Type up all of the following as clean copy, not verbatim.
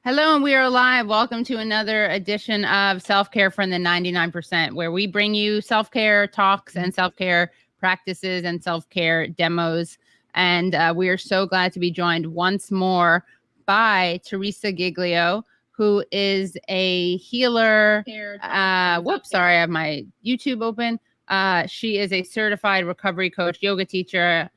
Hello, and we are live. Welcome to another edition of Self-Care from the 99%, where we bring you self-care talks and self-care practices and self-care demos. And we are so glad to be joined once more by Teresa Giglio, who is a healer. Sorry, I have my YouTube open. She is a certified recovery coach, yoga teacher,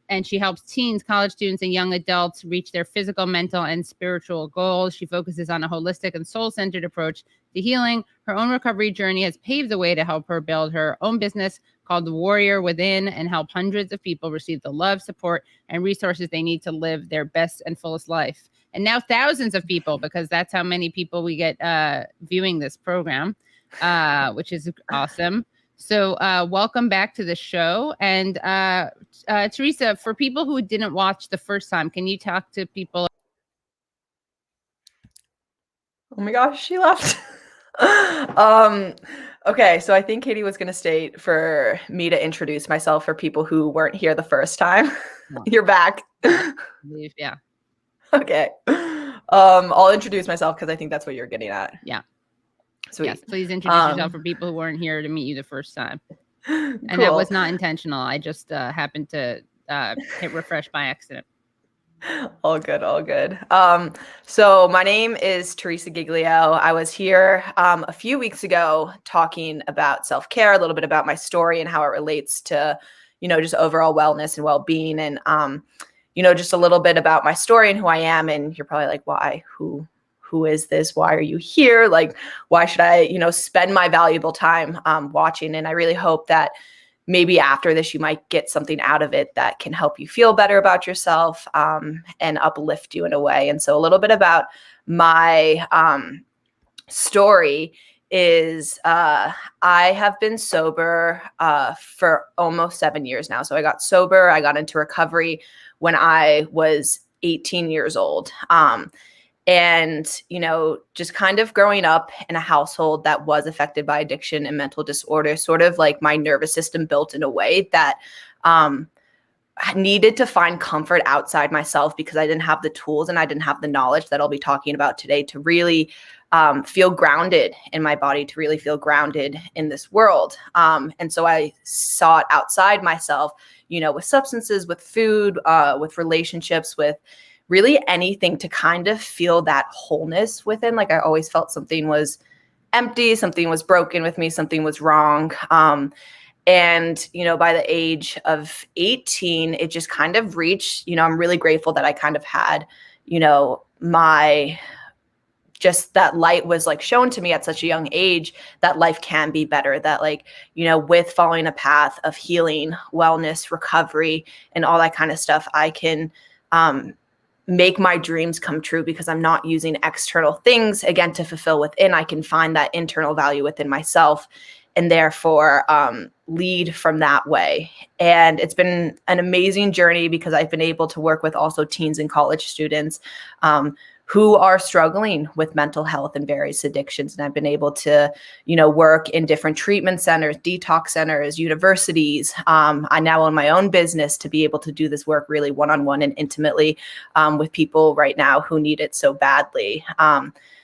and she helps teens, college students, and young adults reach their physical, mental, and spiritual goals. She focuses on a holistic and soul-centered approach to healing. Her own recovery journey has paved the way to help her build her own business called The Warrior Within and help hundreds of people receive the love, support, and resources they need to live their best and fullest life. And now thousands of people, because that's how many people we get viewing this program, which is awesome. So welcome back to the show. And Teresa, for people who didn't watch the first time, can you talk to people? Oh my gosh, she left. Okay, so I think Katie was going to state for me to introduce myself for people who weren't here the first time. No. You're back. Yeah. Okay. I'll introduce myself because I think that's what you're getting at. Yeah. Sweet. Yes, please introduce yourself for people who weren't here to meet you the first time. And cool. That was not intentional. I just happened to hit refresh by accident. All good, all good. So my name is Theresa Giglio. I was here a few weeks ago talking about self-care, a little bit about my story and how it relates to, just overall wellness and well-being, and just a little bit about my story and who I am. And you're probably like, why? Who is this? Why are you here? Like, why should I, spend my valuable time watching? And I really hope that maybe after this, you might get something out of it that can help you feel better about yourself and uplift you in a way. And so a little bit about my story is I have been sober for almost 7 years now. So I got sober. I got into recovery when I was 18 years old. And, just kind of growing up in a household that was affected by addiction and mental disorder, sort of like my nervous system built in a way that needed to find comfort outside myself because I didn't have the tools and I didn't have the knowledge that I'll be talking about today to really feel grounded in my body, to really feel grounded in this world. And so I sought outside myself, with substances, with food, with relationships, with really anything to kind of feel that wholeness within. Like I always felt something was empty, something was broken with me, something was wrong. And, by the age of 18, it just kind of reached, I'm really grateful that I kind of had, just that light was like shown to me at such a young age that life can be better, that with following a path of healing, wellness, recovery, and all that kind of stuff, I can, make my dreams come true because I'm not using external things again to fulfill within. I can find that internal value within myself and therefore lead from that way. And it's been an amazing journey because I've been able to work with also teens and college students who are struggling with mental health and various addictions. And I've been able to, work in different treatment centers, detox centers, universities. I now own my own business to be able to do this work really one-on-one and intimately with people right now who need it so badly.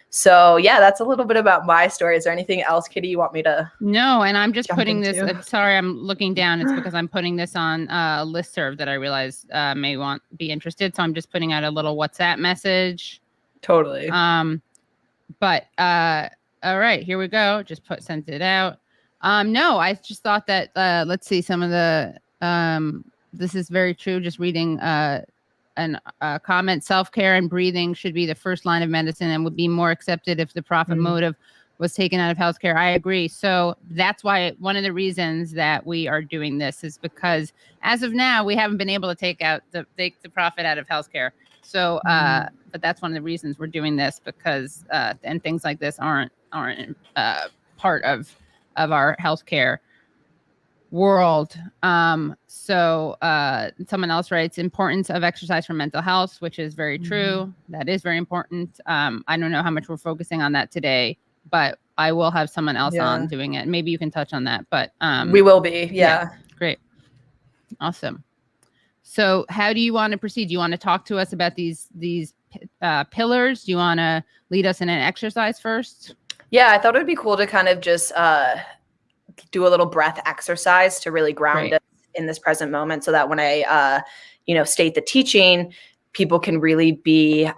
So yeah, that's a little bit about my story. Is there anything else, Kitty, you want me to? No, and I'm just putting this, sorry, I'm looking down. It's because I'm putting this on a listserv that I realize may be interested. So I'm just putting out a little WhatsApp message. Totally. But all right, here we go. Just sent it out. No, I just thought that let's see some of the this is very true. Just reading an comment, self-care and breathing should be the first line of medicine and would be more accepted if the profit motive was taken out of healthcare. I agree. So that's why one of the reasons that we are doing this is because as of now, we haven't been able to take the profit out of healthcare. So, but that's one of the reasons we're doing this because, and things like this aren't part of our healthcare world. So someone else writes, importance of exercise for mental health, which is very true. That is very important. I don't know how much we're focusing on that today, but I will have someone else on doing it. Maybe you can touch on that, but we will be. Yeah. Great. Awesome. So how do you want to proceed? Do you want to talk to us about these pillars. Do you want to lead us in an exercise first? Yeah, I thought it would be cool to kind of just do a little breath exercise to really ground us in this present moment, so that when I, state the teaching, people can really be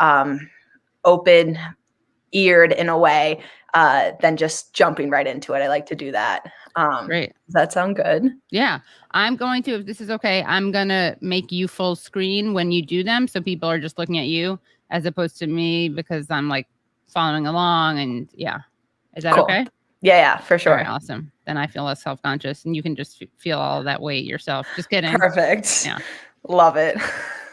open eared in a way than just jumping right into it. I like to do that. Great. Does that sound good? Yeah. I'm going to, if this is okay, I'm going to make you full screen when you do them. So people are just looking at you as opposed to me, because I'm like following along. And yeah. Is that Cool. okay? Yeah, for sure. All right, awesome. Then I feel less self-conscious and you can just feel all that weight yourself. Just kidding. Perfect. Yeah. Love it.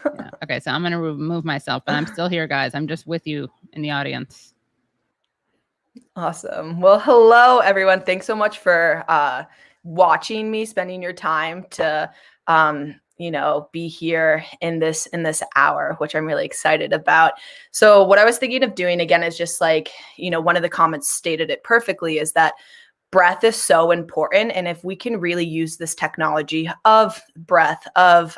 Yeah. Okay. So I'm going to remove myself, but I'm still here, guys. I'm just with you in the audience. Awesome. Well, hello, everyone. Thanks so much for watching me, spending your time to, be here in this hour, which I'm really excited about. So what I was thinking of doing again is just like, one of the comments stated it perfectly, is that breath is so important. And if we can really use this technology of breath, of,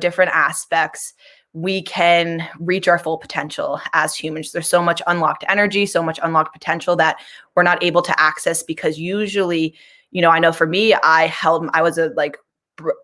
different aspects, we can reach our full potential as humans. There's so much unlocked energy, so much unlocked potential that we're not able to access, because usually, I know for me, I was a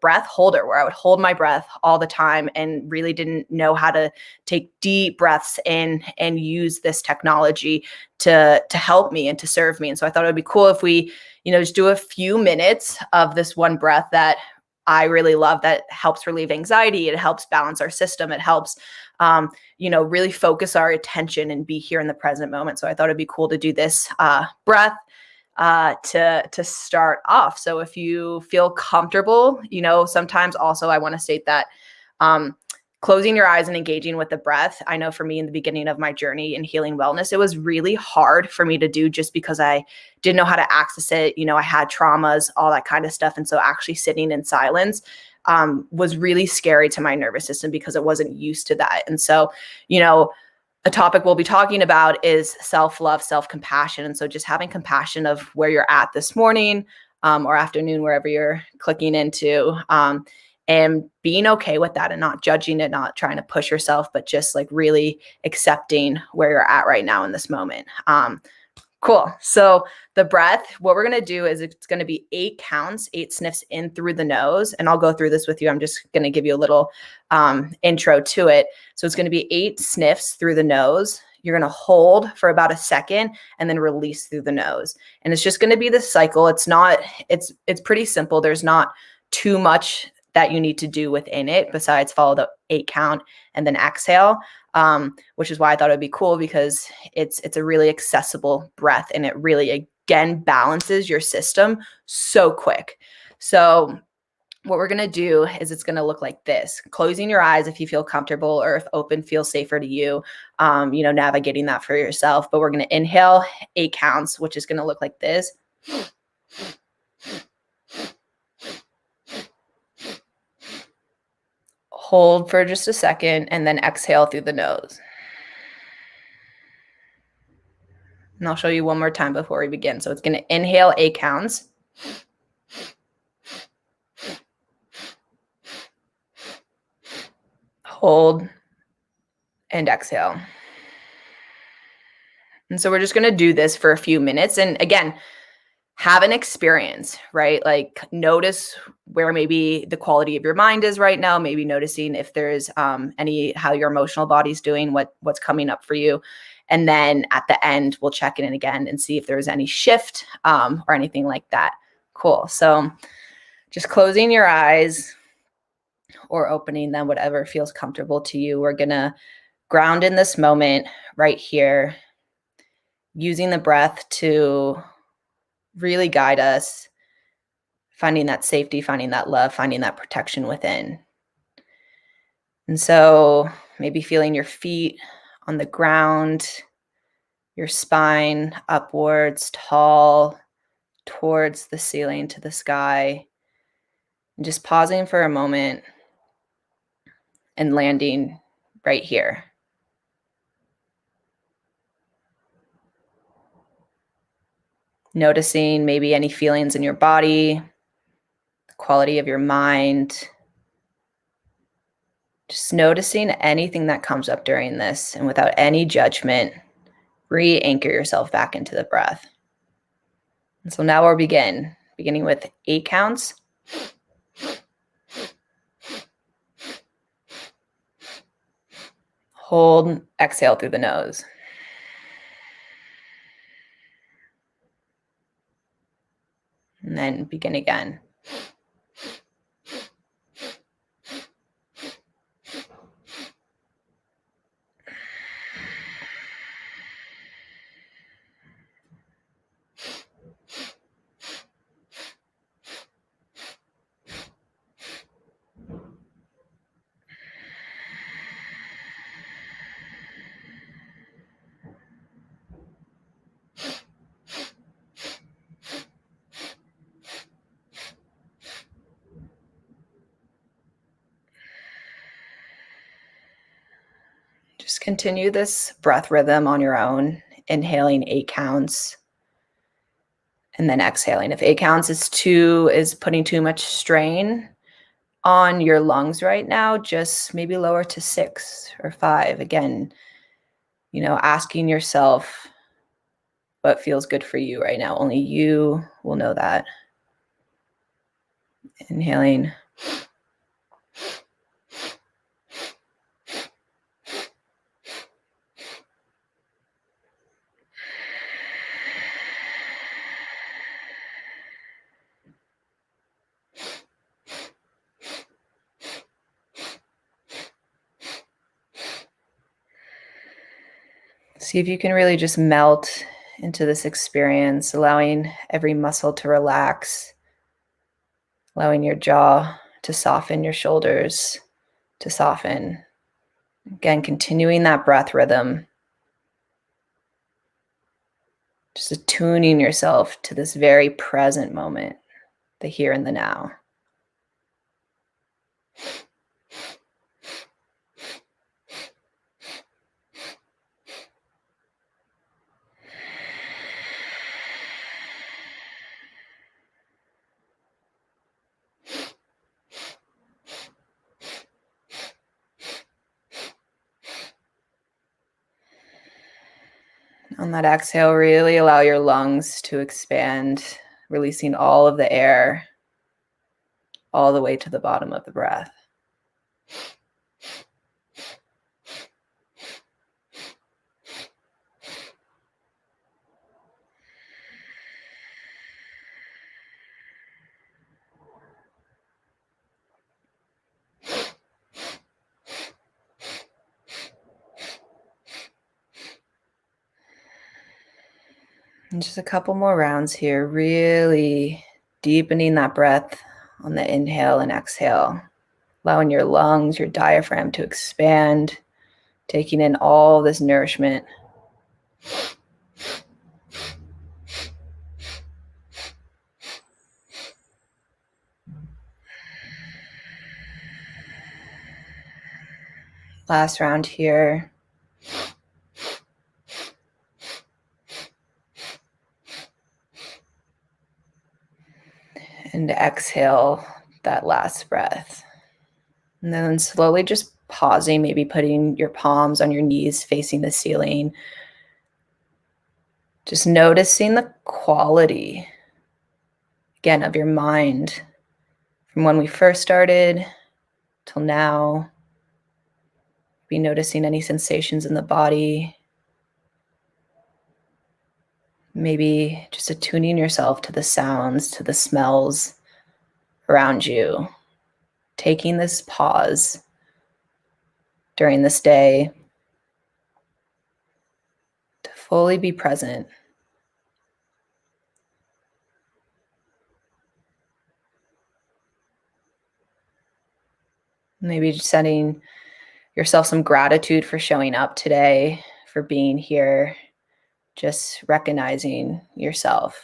breath holder, where I would hold my breath all the time and really didn't know how to take deep breaths in and use this technology to help me and to serve me. And so I thought it would be cool if we, just do a few minutes of this one breath that I really love, that helps relieve anxiety. It helps balance our system. It helps, really focus our attention and be here in the present moment. So I thought it'd be cool to do this breath to start off. So if you feel comfortable, sometimes also I want to state that closing your eyes and engaging with the breath. I know for me in the beginning of my journey in healing wellness, it was really hard for me to do, just because I didn't know how to access it. I had traumas, all that kind of stuff. And so actually sitting in silence was really scary to my nervous system, because it wasn't used to that. And so, a topic we'll be talking about is self-love, self-compassion. And so just having compassion of where you're at this morning or afternoon, wherever you're clicking into, and being okay with that and not judging it, not trying to push yourself, but just like really accepting where you're at right now in this moment. Cool. So the breath, what we're going to do is it's going to be 8 counts, 8 sniffs in through the nose. And I'll go through this with you. I'm just going to give you a little intro to it. So it's going to be 8 sniffs through the nose. You're going to hold for about a second and then release through the nose. And it's just going to be this cycle. It's pretty simple. There's not too much that you need to do within it besides follow the 8 count and then exhale. Which is why I thought it'd be cool, because it's a really accessible breath, and it really, again, balances your system so quick. So what we're going to do is it's going to look like this, closing your eyes if you feel comfortable, or if open feels safer to you, navigating that for yourself. But we're going to inhale 8 counts, which is going to look like this. Hold for just a second, and then exhale through the nose. And I'll show you one more time before we begin. So it's going to inhale 8 counts. Hold and exhale. And so we're just going to do this for a few minutes. And again, have an experience, right? Like notice where maybe the quality of your mind is right now, maybe noticing if there's how your emotional body's doing, what's coming up for you. And then at the end, we'll check in again and see if there's any shift or anything like that. Cool. So just closing your eyes or opening them, whatever feels comfortable to you. We're going to ground in this moment right here, using the breath to really guide us, finding that safety, finding that love, finding that protection within. And so maybe feeling your feet on the ground, your spine upwards, tall, towards the ceiling, to the sky, and just pausing for a moment and landing right here. Noticing maybe any feelings in your body, the quality of your mind. Just noticing anything that comes up during this, and without any judgment, re-anchor yourself back into the breath. And so now we'll beginning with 8 counts. Hold, exhale through the nose. And then begin again. Just continue this breath rhythm on your own, inhaling 8 counts and then exhaling. If 8 counts is putting too much strain on your lungs right now, just maybe lower to 6 or 5. Again, asking yourself what feels good for you right now. Only you will know that. Inhaling. See if you can really just melt into this experience, allowing every muscle to relax, allowing your jaw to soften, your shoulders to soften. Again, continuing that breath rhythm, just attuning yourself to this very present moment, the here and the now. On that exhale, really allow your lungs to expand, releasing all of the air all the way to the bottom of the breath. And just a couple more rounds here, really deepening that breath on the inhale and exhale, allowing your lungs, your diaphragm to expand, taking in all this nourishment. Last round here. And exhale that last breath. And then slowly just pausing, maybe putting your palms on your knees facing the ceiling. Just noticing the quality, again, of your mind from when we first started till now. Be noticing any sensations in the body. Maybe just attuning yourself to the sounds, to the smells around you. Taking this pause during this day to fully be present. Maybe just sending yourself some gratitude for showing up today, for being here, just recognizing yourself.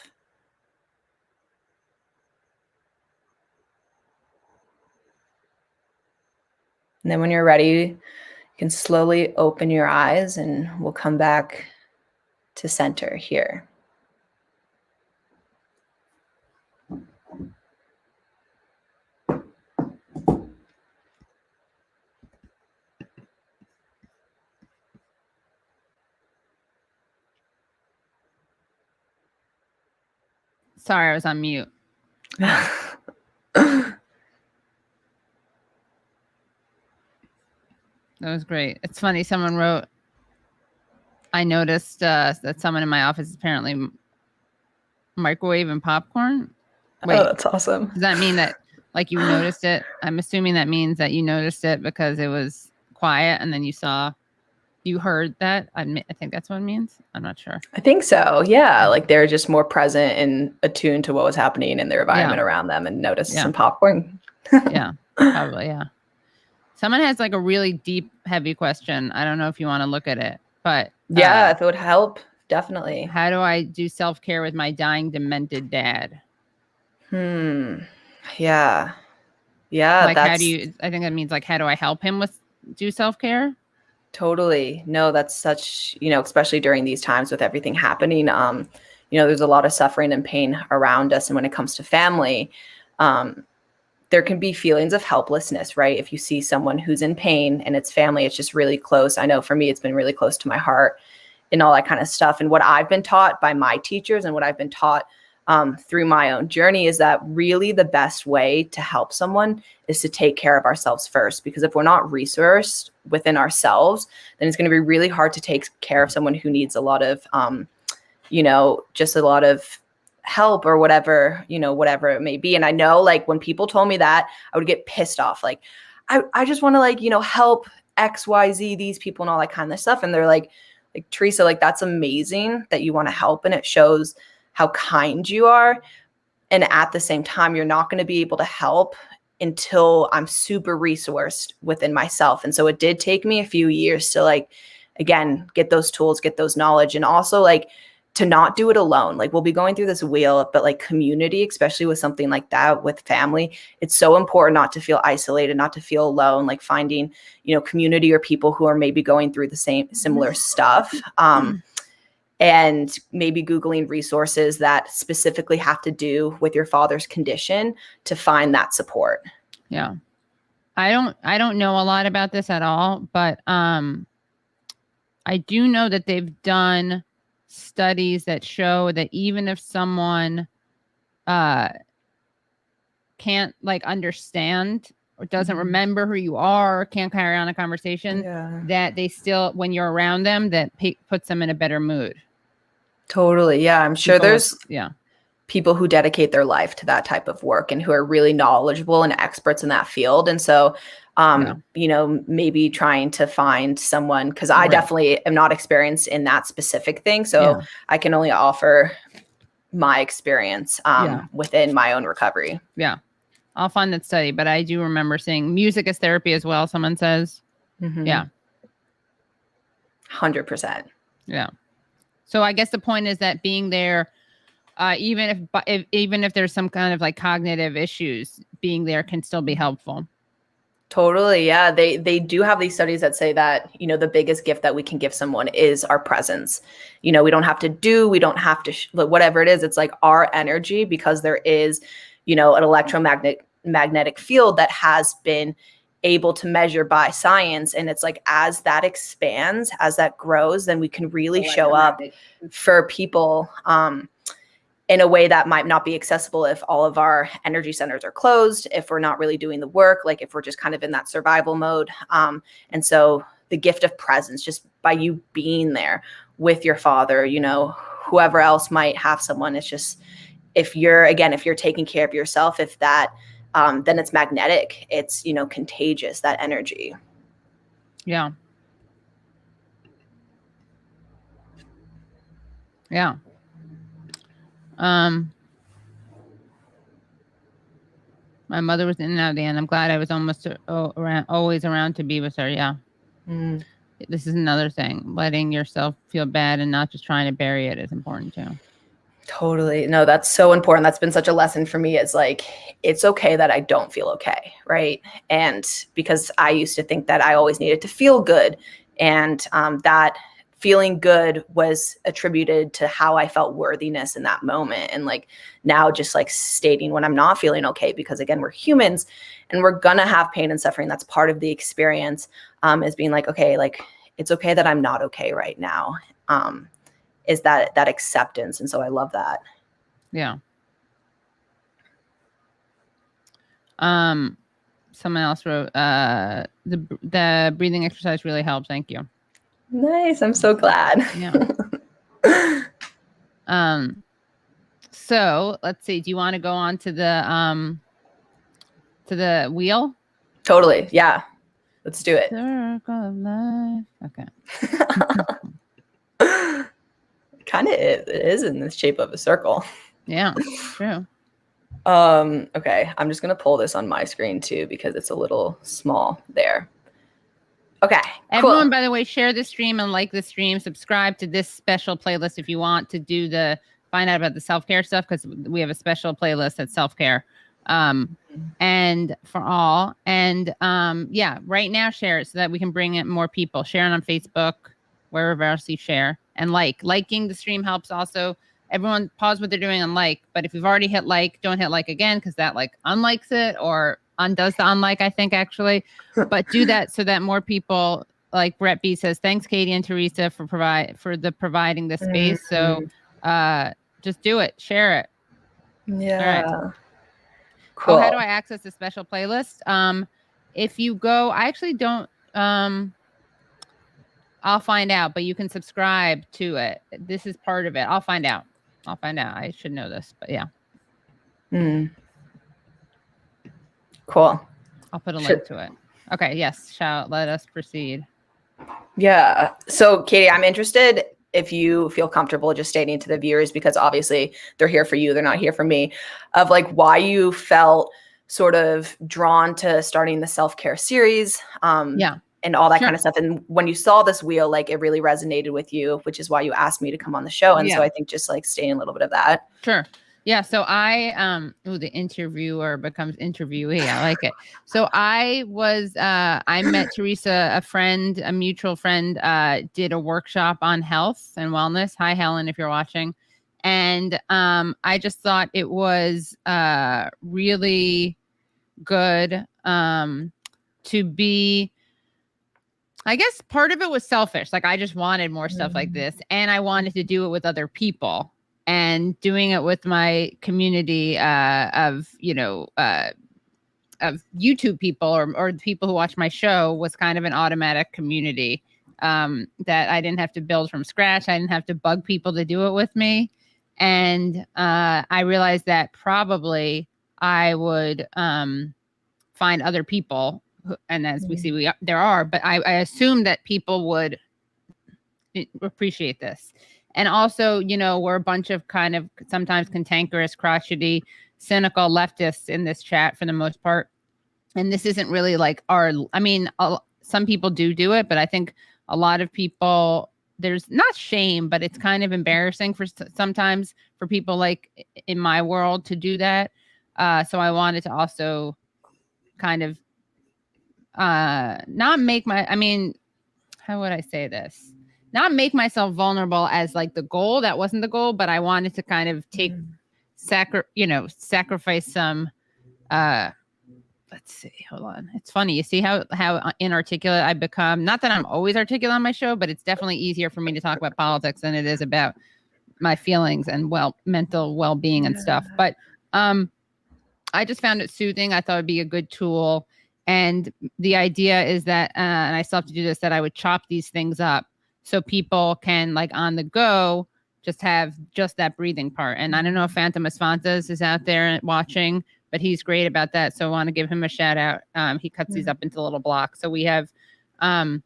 And then when you're ready, you can slowly open your eyes and we'll come back to center here. Sorry, I was on mute. That was great. It's funny. Someone wrote, I noticed that someone in my office is apparently microwaving popcorn. Wait, oh, that's awesome. Does that mean that like you noticed it? I'm assuming that means that you noticed it because it was quiet and then you heard that. I think that's what it means. I'm not sure. I think so. Yeah. Like they're just more present and attuned to what was happening in their environment around them and noticed some popcorn. Yeah, probably. Yeah. Someone has like a really deep, heavy question. I don't know if you want to look at it, but yeah, if it would help, definitely. How do I do self-care with my dying, demented dad? Yeah. Yeah. Like, how do you, I think that means like, how do I help him do self-care? Totally. No, that's such, especially during these times with everything happening, there's a lot of suffering and pain around us. And when it comes to family, there can be feelings of helplessness, right? If you see someone who's in pain and it's family, it's just really close. I know for me, it's been really close to my heart and all that kind of stuff. And what I've been taught by my teachers and what I've been taught through my own journey is that really the best way to help someone is to take care of ourselves first. Because if we're not resourced within ourselves, then it's going to be really hard to take care of someone who needs a lot of, just a lot of help or whatever, whatever it may be. And I know like when people told me that, I would get pissed off. Like, I just want to like, help X, Y, Z, these people and all that kind of stuff. And they're like Teresa, like, that's amazing that you want to help. And it shows how kind you are. And at the same time, you're not going to be able to help until I'm super resourced within myself. And so it did take me a few years to like, again, get those tools, get those knowledge, and also like to not do it alone. Like we'll be going through this wheel, but like community, especially with something like that, with family, it's so important not to feel isolated, not to feel alone, like finding, community or people who are maybe going through the similar stuff. And maybe Googling resources that specifically have to do with your father's condition to find that support. Yeah. I don't know a lot about this at all, but I do know that they've done studies that show that even if someone can't like understand or doesn't remember who you are, or can't carry on a conversation, that they still, when you're around them, that puts them in a better mood. Totally. Yeah. I'm sure there's people who dedicate their life to that type of work and who are really knowledgeable and experts in that field. And so, maybe trying to find someone, because I definitely am not experienced in that specific thing. So I can only offer my experience within my own recovery. Yeah. I'll find that study, but I do remember seeing music as therapy as well. Someone says, yeah. 100%. Yeah. So I guess the point is that being there, even if there's some kind of like cognitive issues, being there can still be helpful. Totally. Yeah. They do have these studies that say that, the biggest gift that we can give someone is our presence. We don't have to we don't have to, whatever it is, it's like our energy, because there is, an electromagnetic field that has been able to measure by science. And it's like, as that expands, as that grows, then we can really show up for people in a way that might not be accessible if all of our energy centers are closed, if we're not really doing the work, like if we're just kind of in that survival mode. And so the gift of presence, just by you being there with your father, whoever else might have someone, it's just, if you're taking care of yourself, if that, then it's magnetic. It's, contagious, that energy. Yeah. Yeah. My mother was in and out of the end. I'm glad I was always around to be with her. Yeah. This is another thing. Letting yourself feel bad and not just trying to bury it is important too. Totally. No, that's so important. That's been such a lesson for me. It's like, it's okay that I don't feel okay. Right. And because I used to think that I always needed to feel good, and that feeling good was attributed to how I felt worthiness in that moment. And like now just like stating when I'm not feeling okay, because again, we're humans and we're going to have pain and suffering. That's part of the experience, is being like, okay, like it's okay that I'm not okay right now. Is that acceptance. And so I love that. Yeah. Someone else wrote, the breathing exercise really helped. Thank you. Nice. I'm so glad. Yeah. So let's see. Do you want to go on to the wheel? Totally. Yeah. Let's do it. Circle of life. Okay. Kind of it is in the shape of a circle. Yeah, true. Okay, I'm just gonna pull this on my screen too because it's a little small there. Okay, everyone, cool. by the way, share the stream and like the stream. Subscribe to this special playlist if you want to do find out about the self-care stuff, because we have a special playlist that's self-care. And for all, and yeah, right now share it so that we can bring in more people. Share it on Facebook, wherever else you share, and liking the stream helps also. Everyone pause what they're doing and like, but if you've already hit like, don't hit like again, because that like unlikes it or undoes the unlike, I think, actually. But do that so that more people, like Brett B says, thanks Katie and Teresa for providing the space. So just do it, share it. Yeah. All right. Cool. Oh, how do I access the special playlist? If you go, I actually don't, I'll find out, but you can subscribe to it. This is part of it. I'll find out. I should know this, but yeah. Cool. I'll put a link to it. Okay. Yes. Let us proceed. Yeah. So Katie, I'm interested if you feel comfortable just stating to the viewers, because obviously they're here for you, they're not here for me, of like why you felt sort of drawn to starting the self-care series. Yeah. And all that kind of stuff. And when you saw this wheel, like it really resonated with you, which is why you asked me to come on the show. And so I think just like staying a little bit of that. Sure. Yeah. So the interviewer becomes interviewee. I like it. So I met Teresa, a mutual friend, did a workshop on health and wellness. Hi, Helen, if you're watching. And I just thought it was really good to be, I guess part of it was selfish. Like I just wanted more stuff like this, and I wanted to do it with other people, and doing it with my community of YouTube people or people who watch my show was kind of an automatic community that I didn't have to build from scratch. I didn't have to bug people to do it with me. And I realized that probably I would find other people, and as we see, there are, but I assume that people would appreciate this. And also, we're a bunch of kind of sometimes cantankerous, crotchety, cynical leftists in this chat for the most part. And this isn't really like some people do it, but I think a lot of people, there's not shame, but it's kind of embarrassing sometimes for people like in my world to do that. So I wanted to also kind of not make how would I say this? Not make myself vulnerable as like the goal. That wasn't the goal, but I wanted to kind of sacrifice some, let's see, hold on. It's funny. You see how inarticulate I become. Not that I'm always articulate on my show, but it's definitely easier for me to talk about politics than it is about my feelings and mental well-being and stuff. But I just found it soothing. I thought it'd be a good tool. And the idea is that, and I still have to do this, that I would chop these things up so people can, like on the go, just have just that breathing part. And I don't know if Phantom Esfantas is out there watching, but he's great about that. So I want to give him a shout out. He cuts these up into little blocks. So we have, in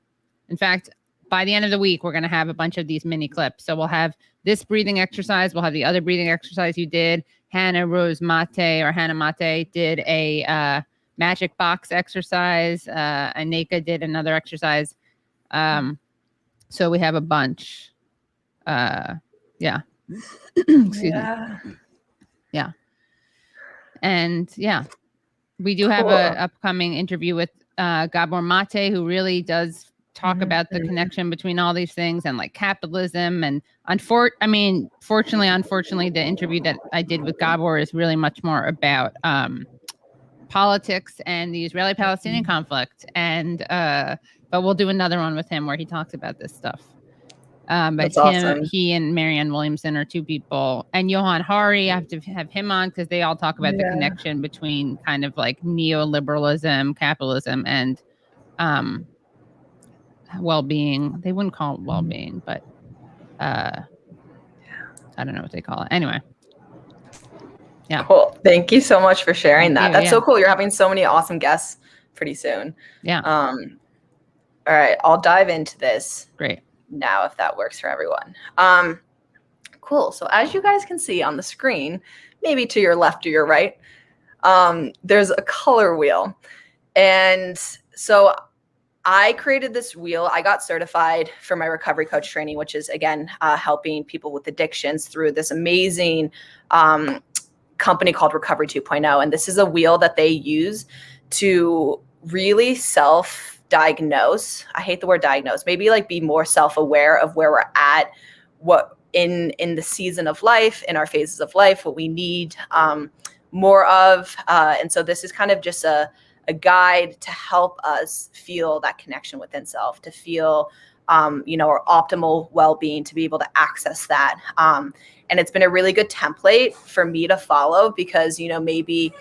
fact, by the end of the week, we're going to have a bunch of these mini clips. So we'll have this breathing exercise. We'll have the other breathing exercise you did. Hannah Mate did a magic box exercise. Aneka did another exercise. So we have a bunch. Yeah. Excuse me. Yeah. And yeah, we do have an upcoming interview with Gabor Mate, who really does talk about the connection between all these things and like capitalism. And fortunately, the interview that I did with Gabor is really much more about politics and the Israeli-Palestinian conflict. And but we'll do another one with him where he talks about this stuff. But That's awesome. he and Marianne Williamson are two people, and Johan Hari. I have to have him on because they all talk about the connection between kind of like neoliberalism, capitalism, and well-being. They wouldn't call it well-being, but I don't know what they call it. Anyway. Yeah. Cool. Thank you so much for sharing that. That's so cool. You're having so many awesome guests pretty soon. Yeah. All right. I'll dive into this. Great. Now, if that works for everyone. Cool. So as you guys can see on the screen, maybe to your left or your right, there's a color wheel. And so I created this wheel. I got certified for my recovery coach training, which is, again, helping people with addictions through this amazing company called Recovery 2.0. And this is a wheel that they use to really self-diagnose. I hate the word diagnose. Maybe like be more self-aware of where we're at, what in the season of life, in our phases of life, what we need more of. And so this is kind of just a guide to help us feel that connection within self, to feel, our optimal well-being, to be able to access that. And it's been a really good template for me to follow because, maybe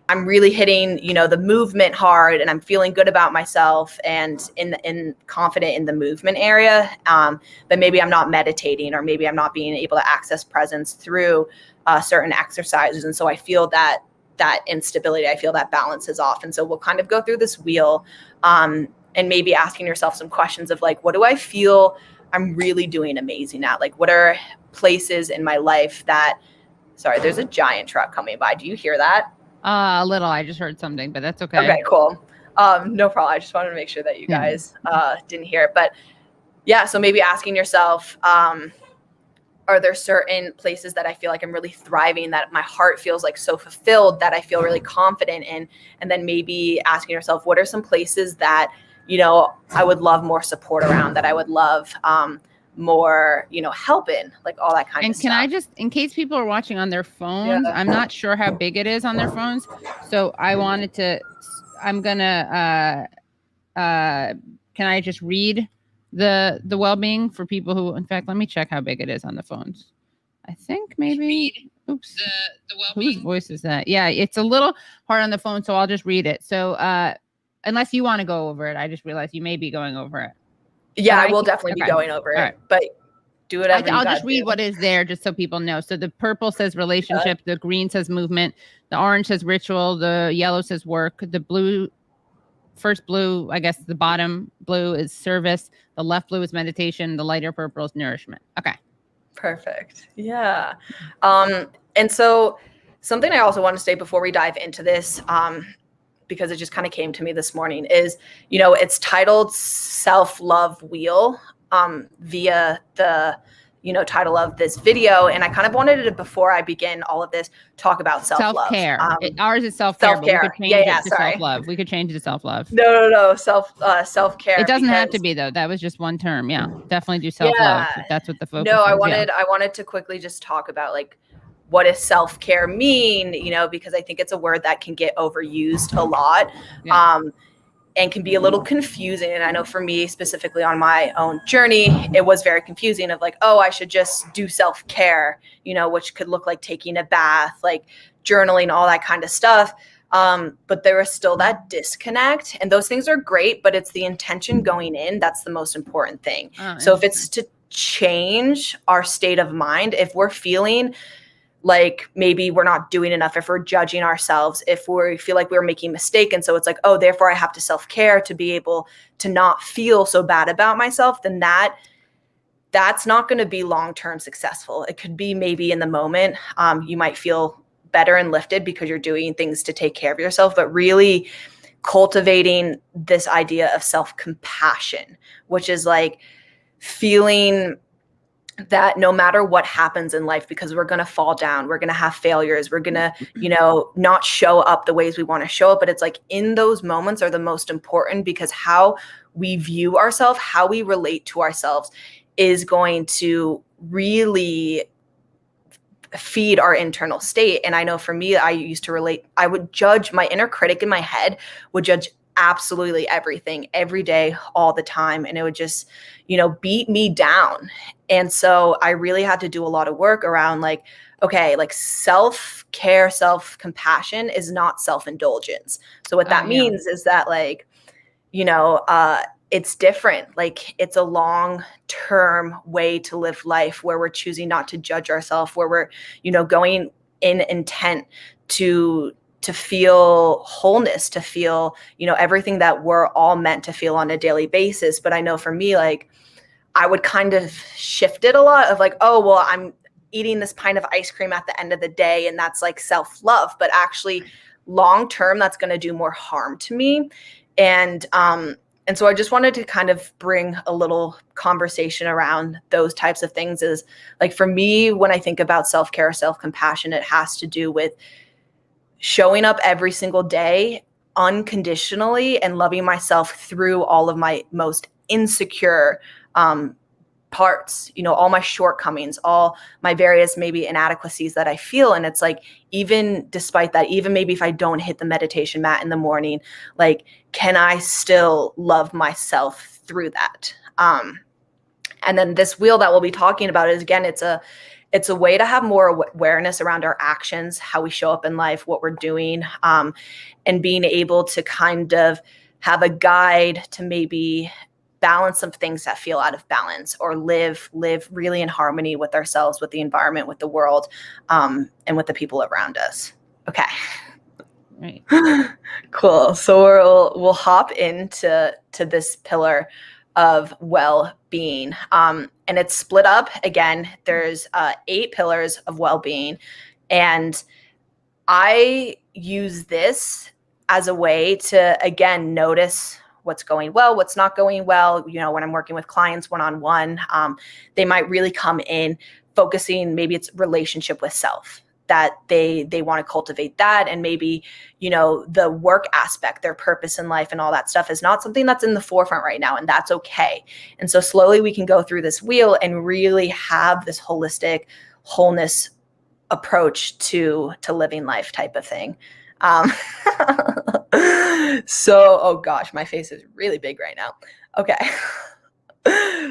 I'm really hitting, the movement hard and I'm feeling good about myself and in confident in the movement area. But maybe I'm not meditating, or maybe I'm not being able to access presence through certain exercises. And so I feel that instability, I feel that balance is off. And so we'll kind of go through this wheel and maybe asking yourself some questions of like, what do I feel I'm really doing amazing at? Like, what are places in my life that, sorry, there's a giant truck coming by. Do you hear that? A little. I just heard something, but that's okay. Okay, cool. No problem. I just wanted to make sure that you guys didn't hear it. But yeah, so maybe asking yourself, are there certain places that I feel like I'm really thriving, that my heart feels like so fulfilled, that I feel really confident in? And then maybe asking yourself, what are some places that, I would love more support around, that I would love more, help in, like all that kind of stuff. And can I just, in case people are watching on their phones, I'm not sure how big it is on their phones. So I wanted to, I'm going to, can I just read the well-being for people who, in fact, let me check how big it is on the phones. I think maybe, oops, the well-being. Whose voice is that? Yeah, it's a little hard on the phone, so I'll just read it. So unless you want to go over it, I just realized you may be going over it. Yeah, I will definitely be going over it, right. But do whatever I'll just read what is there just so people know. So the purple says relationship, the green says movement, the orange says ritual, the yellow says work, the blue, first blue, I guess the bottom blue is service, the left blue is meditation, the lighter purple is nourishment. Okay. Perfect. Yeah. And so something I also want to say before we dive into this, because it just kind of came to me this morning, is, it's titled Self-Love Wheel via the, title of this video. And I kind of wanted to, before I begin all of this, talk about self-love. Self-care. Ours is self-care. Self-care. But we could change it to self-love. We could change it to self-love. No. Self-care. It doesn't have to be, though. That was just one term. Yeah. Definitely do self-love. If that's what the focus is. I wanted to quickly just talk about, like, what does self-care mean? Because I think it's a word that can get overused a lot. And can be a little confusing. And I know for me, specifically on my own journey, it was very confusing of like, oh, I should just do self-care, which could look like taking a bath, like journaling, all that kind of stuff. But there is still that disconnect, and those things are great, but it's the intention going in. That's the most important thing. So if it's to change our state of mind, if we're feeling like maybe we're not doing enough, if we're judging ourselves, if we feel like we're making a mistake, and so it's like, oh, therefore I have to self-care to be able to not feel so bad about myself, then that's not going to be long-term successful. It could be maybe in the moment, you might feel better and lifted because you're doing things to take care of yourself, but really cultivating this idea of self-compassion, which is like feeling that no matter what happens in life, because we're going to fall down, we're going to have failures, we're going to, not show up the ways we want to show up. But it's like in those moments are the most important, because how we view ourselves, how we relate to ourselves is going to really feed our internal state. And I know for me, I would judge, my inner critic in my head would judge absolutely everything every day, all the time. And it would just, beat me down. And so I really had to do a lot of work around like, okay, like self-care, self-compassion is not self-indulgence. So what that means is that like, it's different. Like it's a long-term way to live life where we're choosing not to judge ourselves, where we're, going in intent to feel wholeness, to feel, everything that we're all meant to feel on a daily basis. But I know for me, like I would kind of shift it a lot of like, oh, well, I'm eating this pint of ice cream at the end of the day, and that's like self-love, but actually long-term, that's going to do more harm to me. And so I just wanted to kind of bring a little conversation around those types of things. Is like, for me, when I think about self-care, self-compassion, it has to do with showing up every single day unconditionally and loving myself through all of my most insecure parts, all my shortcomings, all my various maybe inadequacies that I feel. And it's like, even despite that, even maybe if I don't hit the meditation mat in the morning, like, can I still love myself through that? And then this wheel that we'll be talking about is, again, it's a way to have more awareness around our actions, how we show up in life, what we're doing, and being able to kind of have a guide to maybe balance some things that feel out of balance, or live really in harmony with ourselves, with the environment, with the world, and with the people around us. Okay. Right. Cool. So we'll hop into this pillar of well-being. And it's split up. Again, there's 8 pillars of well-being. And I use this as a way to, again, notice what's going well, what's not going well. When I'm working with clients one-on-one, they might really come in focusing, maybe it's relationship with self, that they want to cultivate that. And maybe, the work aspect, their purpose in life and all that stuff is not something that's in the forefront right now. And that's okay. And so slowly we can go through this wheel and really have this holistic wholeness approach to living life type of thing. So, oh gosh, my face is really big right now. Okay.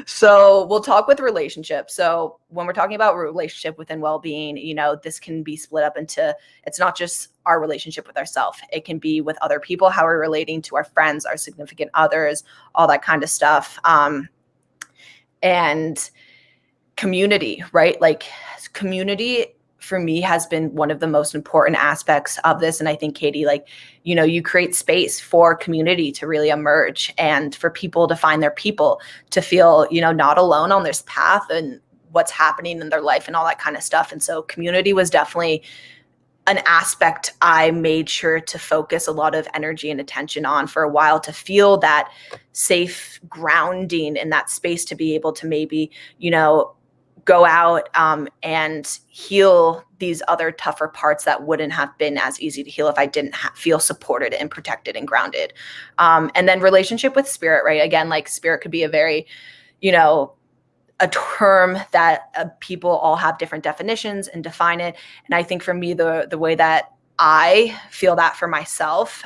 So we'll talk with relationships. So when we're talking about relationship within well-being, this can be split up into, it's not just our relationship with ourselves. It can be with other people, how we're relating to our friends, our significant others, all that kind of stuff. And community, right? Like community for me has been one of the most important aspects of this. And I think, Katie, like, you create space for community to really emerge and for people to find their people, to feel, not alone on this path and what's happening in their life and all that kind of stuff. And so community was definitely an aspect I made sure to focus a lot of energy and attention on for a while, to feel that safe grounding in that space, to be able to maybe, go out and heal these other tougher parts that wouldn't have been as easy to heal if I didn't feel supported and protected and grounded. And then relationship with spirit, right? Again, like spirit could be a very, a term that people all have different definitions and define it. And I think for me, the way that I feel that for myself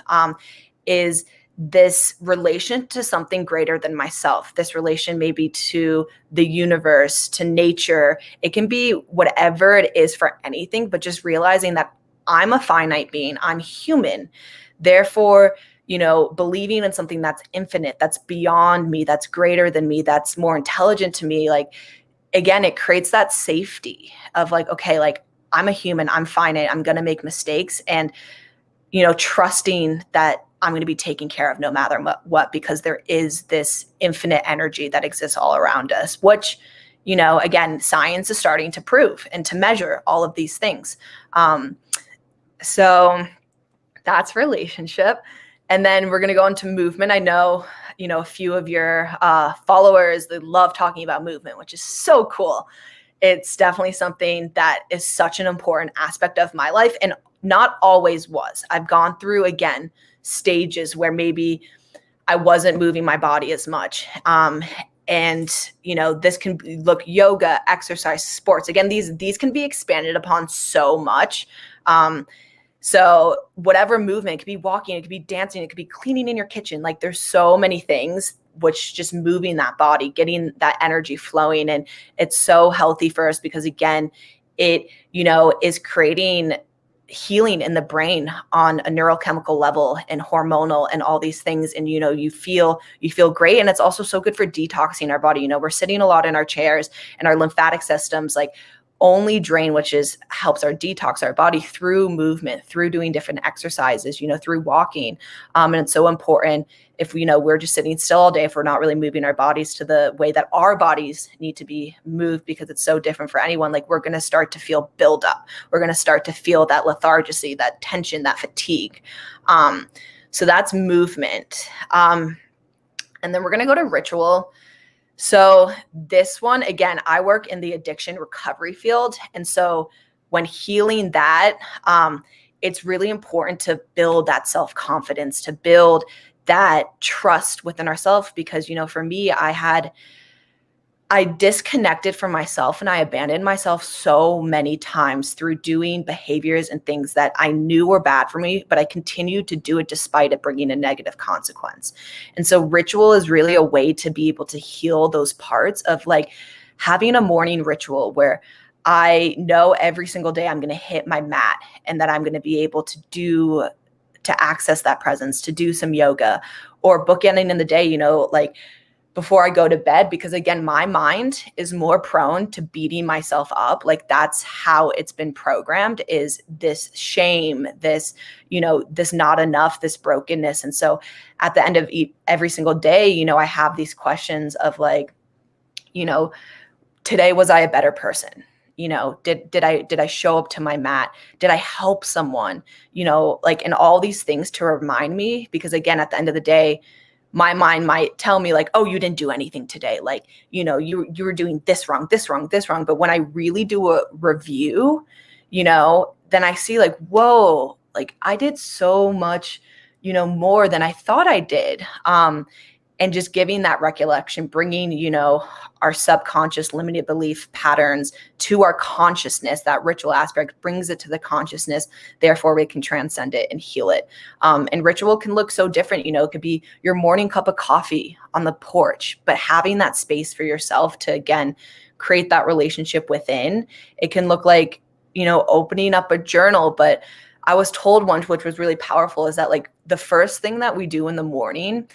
is this relation to something greater than myself, this relation maybe to the universe, to nature. It can be whatever it is for anything, but just realizing that I'm a finite being, I'm human. Therefore, believing in something that's infinite, that's beyond me, that's greater than me, that's more intelligent to me. Like, again, it creates that safety of like, okay, like I'm a human, I'm finite, I'm going to make mistakes. And, trusting that I'm going to be taken care of no matter what, because there is this infinite energy that exists all around us, which, again, science is starting to prove and to measure all of these things. So that's relationship. And then we're going to go into movement. I know, a few of your followers, they love talking about movement, which is so cool. It's definitely something that is such an important aspect of my life, and not always was. I've gone through, again, stages where maybe I wasn't moving my body as much. And, this can look yoga, exercise, sports. Again, these can be expanded upon so much. So whatever movement, it could be walking, it could be dancing, it could be cleaning in your kitchen. Like there's so many things, which just moving that body, getting that energy flowing. And it's so healthy for us because again, it, is creating healing in the brain on a neurochemical level and hormonal and all these things. And, you feel great. And it's also so good for detoxing our body. We're sitting a lot in our chairs and our lymphatic systems, like only drain, which helps our detox our body through movement, through doing different exercises, through walking. And it's so important if we're just sitting still all day, if we're not really moving our bodies to the way that our bodies need to be moved, because it's so different for anyone. Like we're going to start to feel buildup. We're going to start to feel that lethargy, that tension, that fatigue. So that's movement. And then we're going to go to ritual. So this one, again, I work in the addiction recovery field. And so when healing that, it's really important to build that self-confidence, to build that trust within ourselves. Because, for me, I disconnected from myself and I abandoned myself so many times through doing behaviors and things that I knew were bad for me, but I continued to do it despite it bringing a negative consequence. And so ritual is really a way to be able to heal those parts of like having a morning ritual where I know every single day I'm going to hit my mat and that I'm going to be able to access that presence, to do some yoga or bookending in the day, like before I go to bed, because again, my mind is more prone to beating myself up. Like that's how it's been programmed, is this shame, this, this not enough, this brokenness. And so at the end of every single day, I have these questions of like, today, was I a better person? Did I show up to my mat? Did I help someone? Like, and all these things to remind me, because again, at the end of the day, my mind might tell me like, oh, you didn't do anything today. Like, you were doing this wrong, this wrong, this wrong. But when I really do a review, then I see like, whoa, like I did so much, more than I thought I did. And just giving that recollection, bringing, our subconscious limited belief patterns to our consciousness, that ritual aspect brings it to the consciousness. Therefore, we can transcend it and heal it. And ritual can look so different. It could be your morning cup of coffee on the porch, but having that space for yourself to, again, create that relationship within. It can look like, opening up a journal. But I was told once, which was really powerful, is that like the first thing that we do in the morning,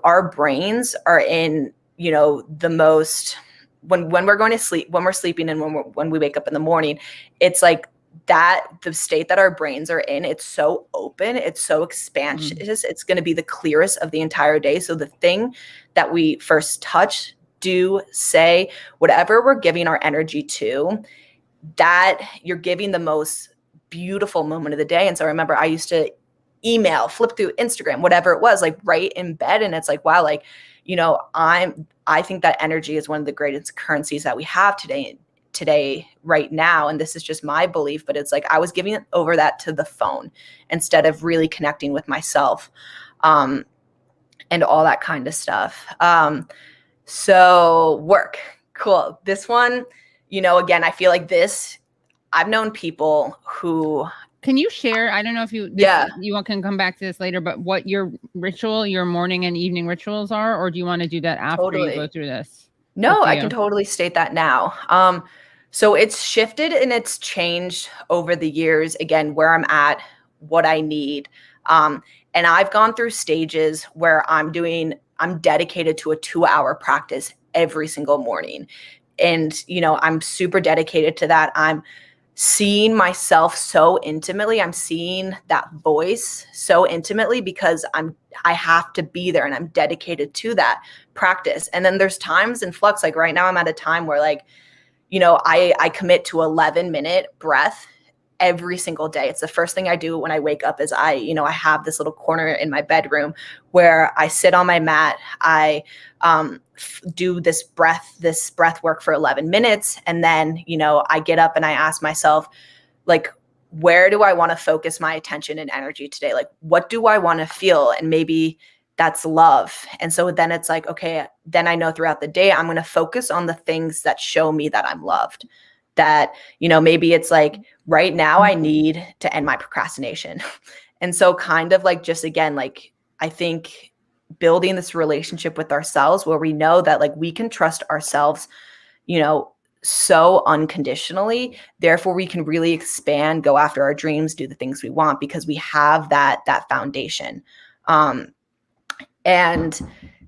our brains are in, the most, when we're going to sleep, when we're sleeping and when we wake up in the morning, it's like that, the state that our brains are in, it's so open, it's so expansive, it's going to be the clearest of the entire day. So the thing that we first touch, do, say, whatever we're giving our energy to, that you're giving the most beautiful moment of the day. And so I remember I used to email, flip through Instagram, whatever it was, like right in bed. And it's like, wow, like, I think that energy is one of the greatest currencies that we have today, right now. And this is just my belief, but it's like, I was giving over that to the phone instead of really connecting with myself, and all that kind of stuff. So work. Cool. This one, again, I feel like I've known people who. Can you share? I don't know if you can come back to this later, but what your morning and evening rituals are, or do you want to do that after you go through this? No, I can totally state that now. So it's shifted and it's changed over the years, again, where I'm at, what I need. And I've gone through stages where I'm dedicated to a 2-hour practice every single morning. And, I'm super dedicated to that. I'm seeing myself so intimately. I'm seeing that voice so intimately because I have to be there and I'm dedicated to that practice. And then there's times in flux, like right now I'm at a time where like, I commit to 11-minute breath every single day. It's the first thing I do when I wake up. Is I have this little corner in my bedroom where I sit on my mat. I do this breath work for 11 minutes. And then, I get up and I ask myself, like, where do I want to focus my attention and energy today? Like, what do I want to feel? And maybe that's love. And so then it's like, okay, then I know throughout the day, I'm going to focus on the things that show me that I'm loved. that, maybe it's like right now I need to end my procrastination. And so kind of like, just again, like, I think building this relationship with ourselves where we know that like we can trust ourselves, so unconditionally, therefore we can really expand, go after our dreams, do the things we want, because we have that foundation. And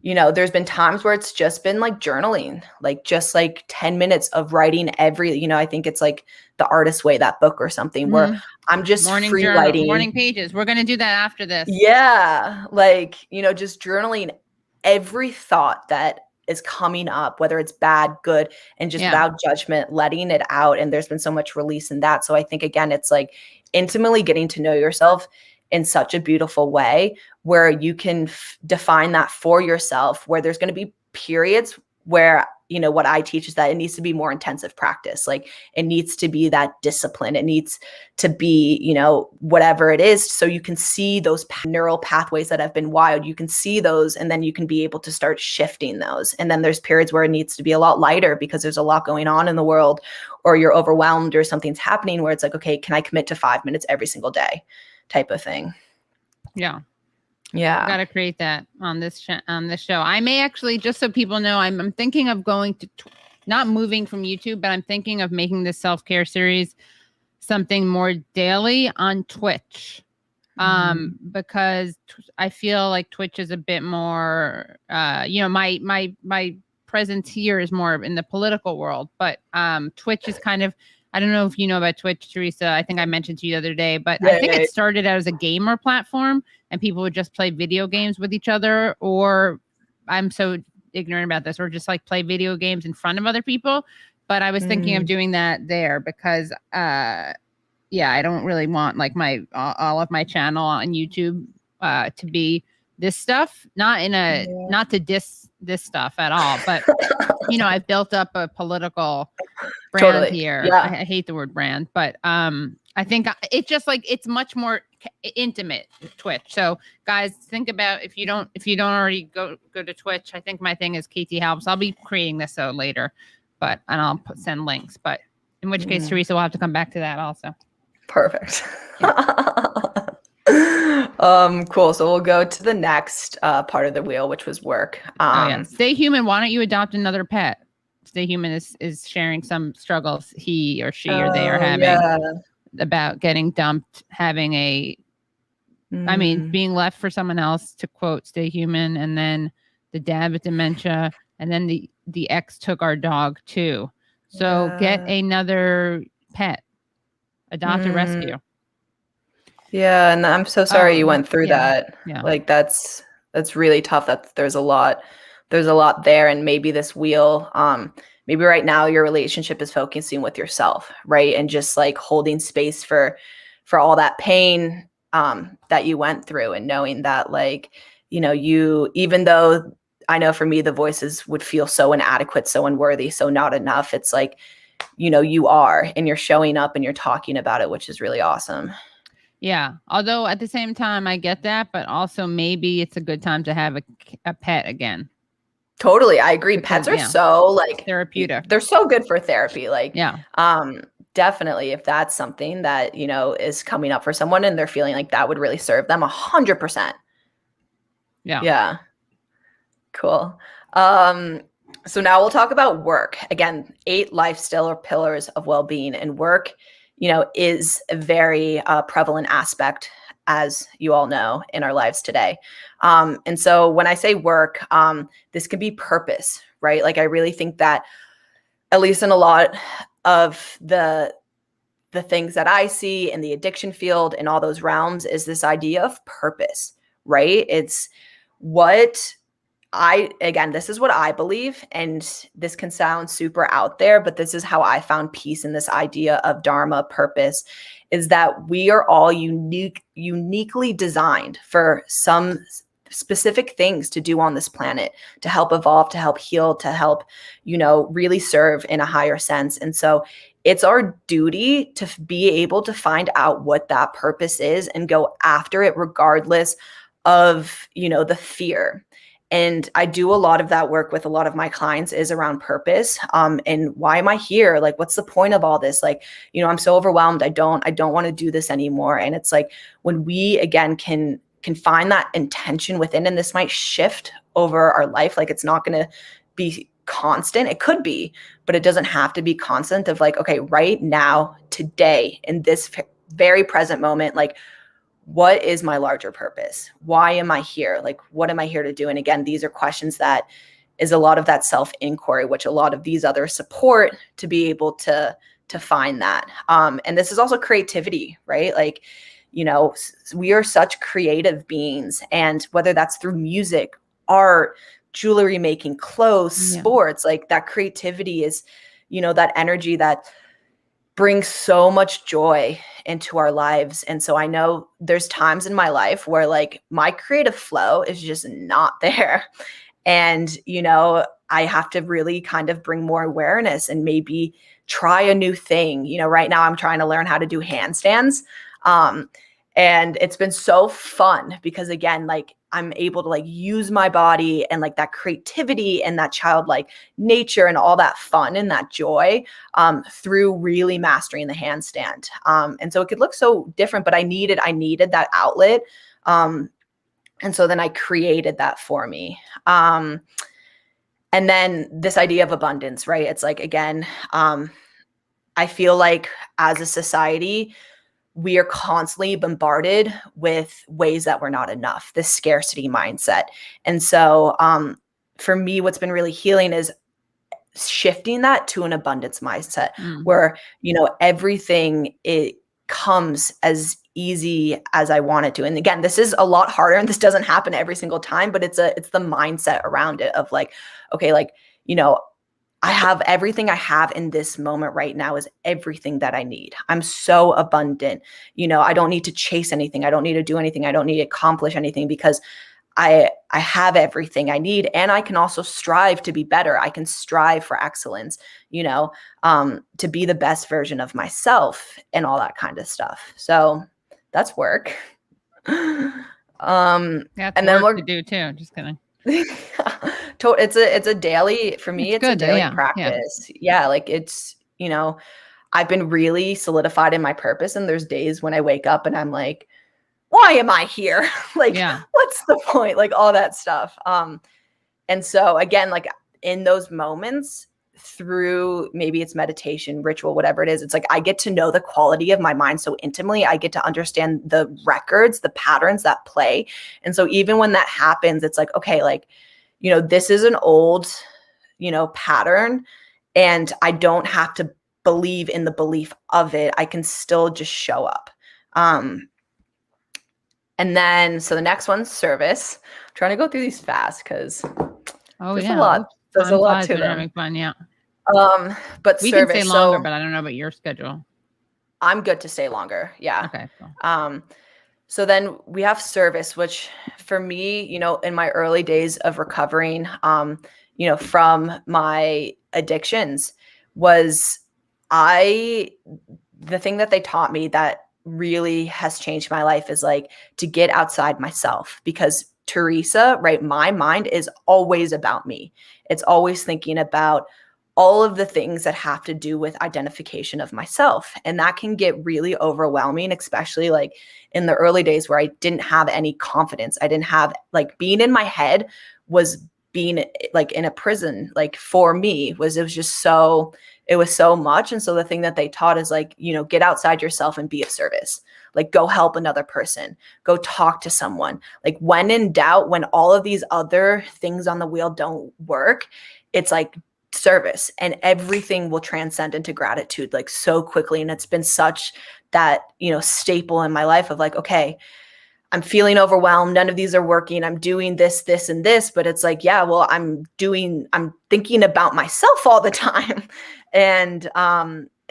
there's been times where it's just been like journaling, like just like 10 minutes of writing I think it's like The Artist's Way, that book or something, where I'm just morning free journal, writing. morning pages. We're going to do that after this. Yeah. Like, just journaling every thought that is coming up, whether it's bad, good, and just without judgment, letting it out. And there's been so much release in that. So I think, again, it's like intimately getting to know yourself in such a beautiful way where you can define that for yourself, where there's going to be periods where, what I teach is that it needs to be more intensive practice. Like it needs to be that discipline. It needs to be, whatever it is. So you can see those neural pathways that have been wired. You can see those, and then you can be able to start shifting those. And then there's periods where it needs to be a lot lighter because there's a lot going on in the world, or you're overwhelmed or something's happening where it's like, okay, can I commit to 5 minutes every single day type of thing? Yeah. Yeah. Got to create that on this show. I may actually, just so people know, I'm thinking of going to not moving from YouTube, but I'm thinking of making this self-care series something more daily on Twitch. Because I feel like Twitch is a bit more, my presence here is more in the political world, but Twitch is kind of, I don't know if you know about Twitch, Teresa. I think I mentioned to you the other day, but I think it started out as a gamer platform and people would just play video games with each other, or I'm so ignorant about this, or just like play video games in front of other people. But I was thinking of doing that there because, I don't really want like all of my channel on YouTube to be this stuff, not to diss this stuff at all, but I've built up a political brand here. Yeah. I hate the word brand, but I think it's just like it's much more intimate Twitch. So guys, think about if you don't already go to Twitch. I think my thing is KT Helps. I'll be creating this later, and I'll send links. But in which case, Teresa will have to come back to that also. Perfect. Cool. So we'll go to the next part of the wheel, which was work. Stay Human. Why don't you adopt another pet? Stay Human is sharing some struggles he or she or they are having about getting dumped, having being left for someone else, to quote Stay Human, and then the dad with dementia, and then the ex took our dog too. So get another pet, adopt or rescue. Yeah, and I'm so sorry you went through that. Yeah. Like that's really tough. There's a lot there, and maybe this wheel, maybe right now your relationship is focusing with yourself, right? And just like holding space for all that pain that you went through, and knowing that like, you, even though I know for me the voices would feel so inadequate, so unworthy, so not enough, it's like, you are, and you're showing up and you're talking about it, which is really awesome. Yeah. Although at the same time, I get that, but also maybe it's a good time to have a pet again. Totally. I agree. Pets are so like therapeutic. They're so good for therapy. Like, yeah. Definitely. If that's something that, is coming up for someone and they're feeling like that would really serve them 100%. Yeah. Yeah. Cool. So now we'll talk about work. Again, 8 lifestyle pillars of well-being, and work, is a very prevalent aspect, as you all know, in our lives today. And so when I say work, this could be purpose, right? Like I really think that, at least in a lot of the things that I see in the addiction field and all those realms, is this idea of purpose, right? It's this is what I believe, and this can sound super out there, but this is how I found peace in this idea of dharma, purpose, is that we are all uniquely designed for some specific things to do on this planet, to help evolve, to help heal, to help, really serve in a higher sense. And so it's our duty to be able to find out what that purpose is and go after it regardless of, the fear. And I do a lot of that work with a lot of my clients is around purpose. And why am I here? Like, what's the point of all this? Like, I'm so overwhelmed. I don't want to do this anymore. And it's like, when we, again, can find that intention within, and this might shift over our life. Like, it's not going to be constant. It could be, but it doesn't have to be constant of like, okay, right now, today, in this very present moment, like, what is my larger purpose? Why am I here? Like, what am I here to do? And again, these are questions that is a lot of that self-inquiry, which a lot of these others support to be able to find that. And this is also creativity, right? Like, we are such creative beings, and whether that's through music, art, jewelry making, clothes, sports, like that creativity is, that energy that brings so much joy into our lives. And so I know there's times in my life where like my creative flow is just not there. And, I have to really kind of bring more awareness and maybe try a new thing. Right now I'm trying to learn how to do handstands. And it's been so fun because, again, like I'm able to like use my body and like that creativity and that childlike nature and all that fun and that joy through really mastering the handstand. And so it could look so different, but I needed that outlet. And so then I created that for me. And then this idea of abundance, right? It's like, again, I feel like as a society, we are constantly bombarded with ways that we're not enough, this scarcity mindset. And so for me, what's been really healing is shifting that to an abundance mindset where, everything, it comes as easy as I want it to. And again, this is a lot harder and this doesn't happen every single time, but it's the mindset around it of like, okay, like, I have everything I have in this moment right now is everything that I need. I'm so abundant. I don't need to chase anything. I don't need to do anything. I don't need to accomplish anything because I have everything I need. And I can also strive to be better. I can strive for excellence, to be the best version of myself and all that kind of stuff. So that's work. That's and then work to do too. Just kidding. It's a daily, for me, it's a daily practice. Yeah. Like it's, I've been really solidified in my purpose. And there's days when I wake up and I'm like, why am I here? Like, what's the point? Like all that stuff. And so again, like in those moments, through maybe it's meditation, ritual, whatever it is, it's like I get to know the quality of my mind so intimately. I get to understand the records, the patterns that play. And so even when that happens, it's like, okay, like, this is an old, pattern, and I don't have to believe in the belief of it. I can still just show up. And then, so the next one's service. I'm trying to go through these fast because there's a lot. There's a lot to them. Having fun, yeah. But we service, can stay longer, but I don't know about your schedule. I'm good to stay longer. Yeah. Okay. Cool. So then we have service, which for me, in my early days of recovering, from my addictions was the thing that they taught me that really has changed my life is like to get outside myself, because Teresa, right? My mind is always about me. It's always thinking about all of the things that have to do with identification of myself. And that can get really overwhelming, especially like in the early days where I didn't have any confidence. I didn't have, like, being in my head was being like in a prison. Like for me it was so much. And so the thing that they taught is like, get outside yourself and be of service. Like go help another person, go talk to someone. Like when in doubt, when all of these other things on the wheel don't work, it's like service, and everything will transcend into gratitude like so quickly. And it's been such that, staple in my life of like, okay, I'm feeling overwhelmed. None of these are working. I'm doing this, this, and this, but it's like, yeah, well, I'm thinking about myself all the time. And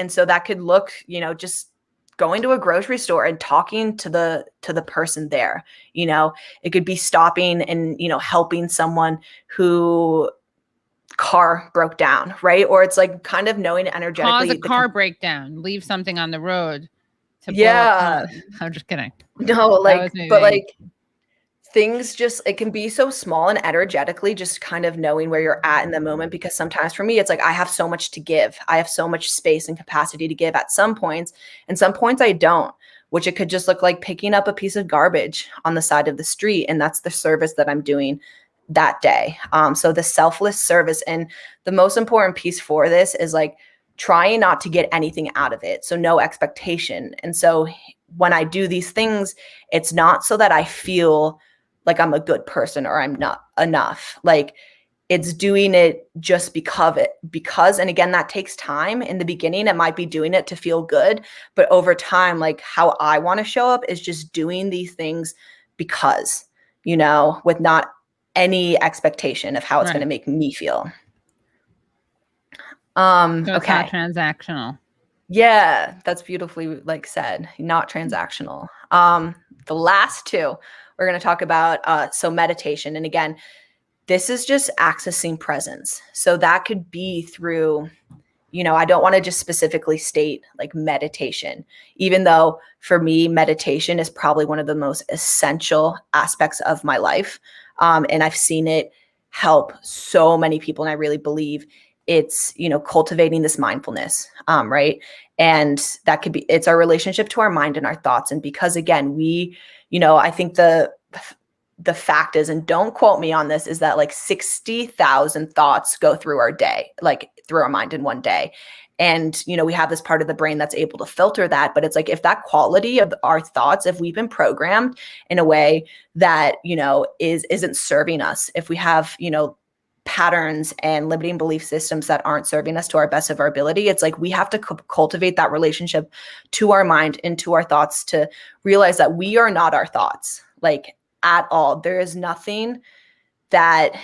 so that could look, just going to a grocery store and talking to the person there. It could be stopping and, helping someone who car broke down, right? Or it's like kind of knowing energetically. Cause a car breakdown, leave something on the road. Yeah. I'm just kidding. No, like, but like things just, it can be so small and energetically just kind of knowing where you're at in the moment, because sometimes for me it's like I have so much to give, I have so much space and capacity to give at some points, and some points I don't, which it could just look like picking up a piece of garbage on the side of the street, and that's the service that I'm doing that day. So the selfless service, and the most important piece for this is like trying not to get anything out of it, so no expectation. And so when I do these things, it's not so that I feel like I'm a good person or I'm not enough. Like, it's doing it just because, and again, that takes time. In the beginning, it might be doing it to feel good, but over time, like how I want to show up is just doing these things because, with not any expectation of how it's going to make me feel. So it's okay. not transactional. Yeah, that's beautifully said, not transactional. The last two we're going to talk about, so meditation. And again, this is just accessing presence. So that could be through, I don't want to just specifically state like meditation, even though for me, meditation is probably one of the most essential aspects of my life. And I've seen it help so many people. And I really believe it's, cultivating this mindfulness, right? And that could be, it's our relationship to our mind and our thoughts. And because again, I think the fact is, and don't quote me on this, is that like 60,000 thoughts go through our day, like through our mind in one day. And, we have this part of the brain that's able to filter that. But it's like, if that quality of our thoughts, if we've been programmed in a way that, isn't serving us, if we have, patterns and limiting belief systems that aren't serving us to our best of our ability, it's like we have to cultivate that relationship to our mind and to our thoughts to realize that we are not our thoughts, like at all. There is nothing that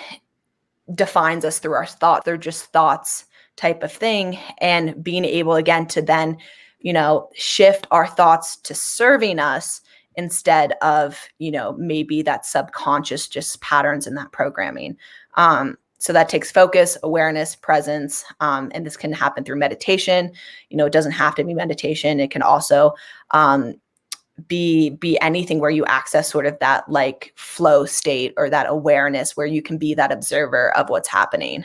defines us through our thoughts. They're just thoughts type of thing. And being able again to then, shift our thoughts to serving us instead of, maybe that subconscious just patterns in that programming. So that takes focus, awareness, presence, and this can happen through meditation. It doesn't have to be meditation. It can also be anything where you access sort of that like flow state or that awareness where you can be that observer of what's happening.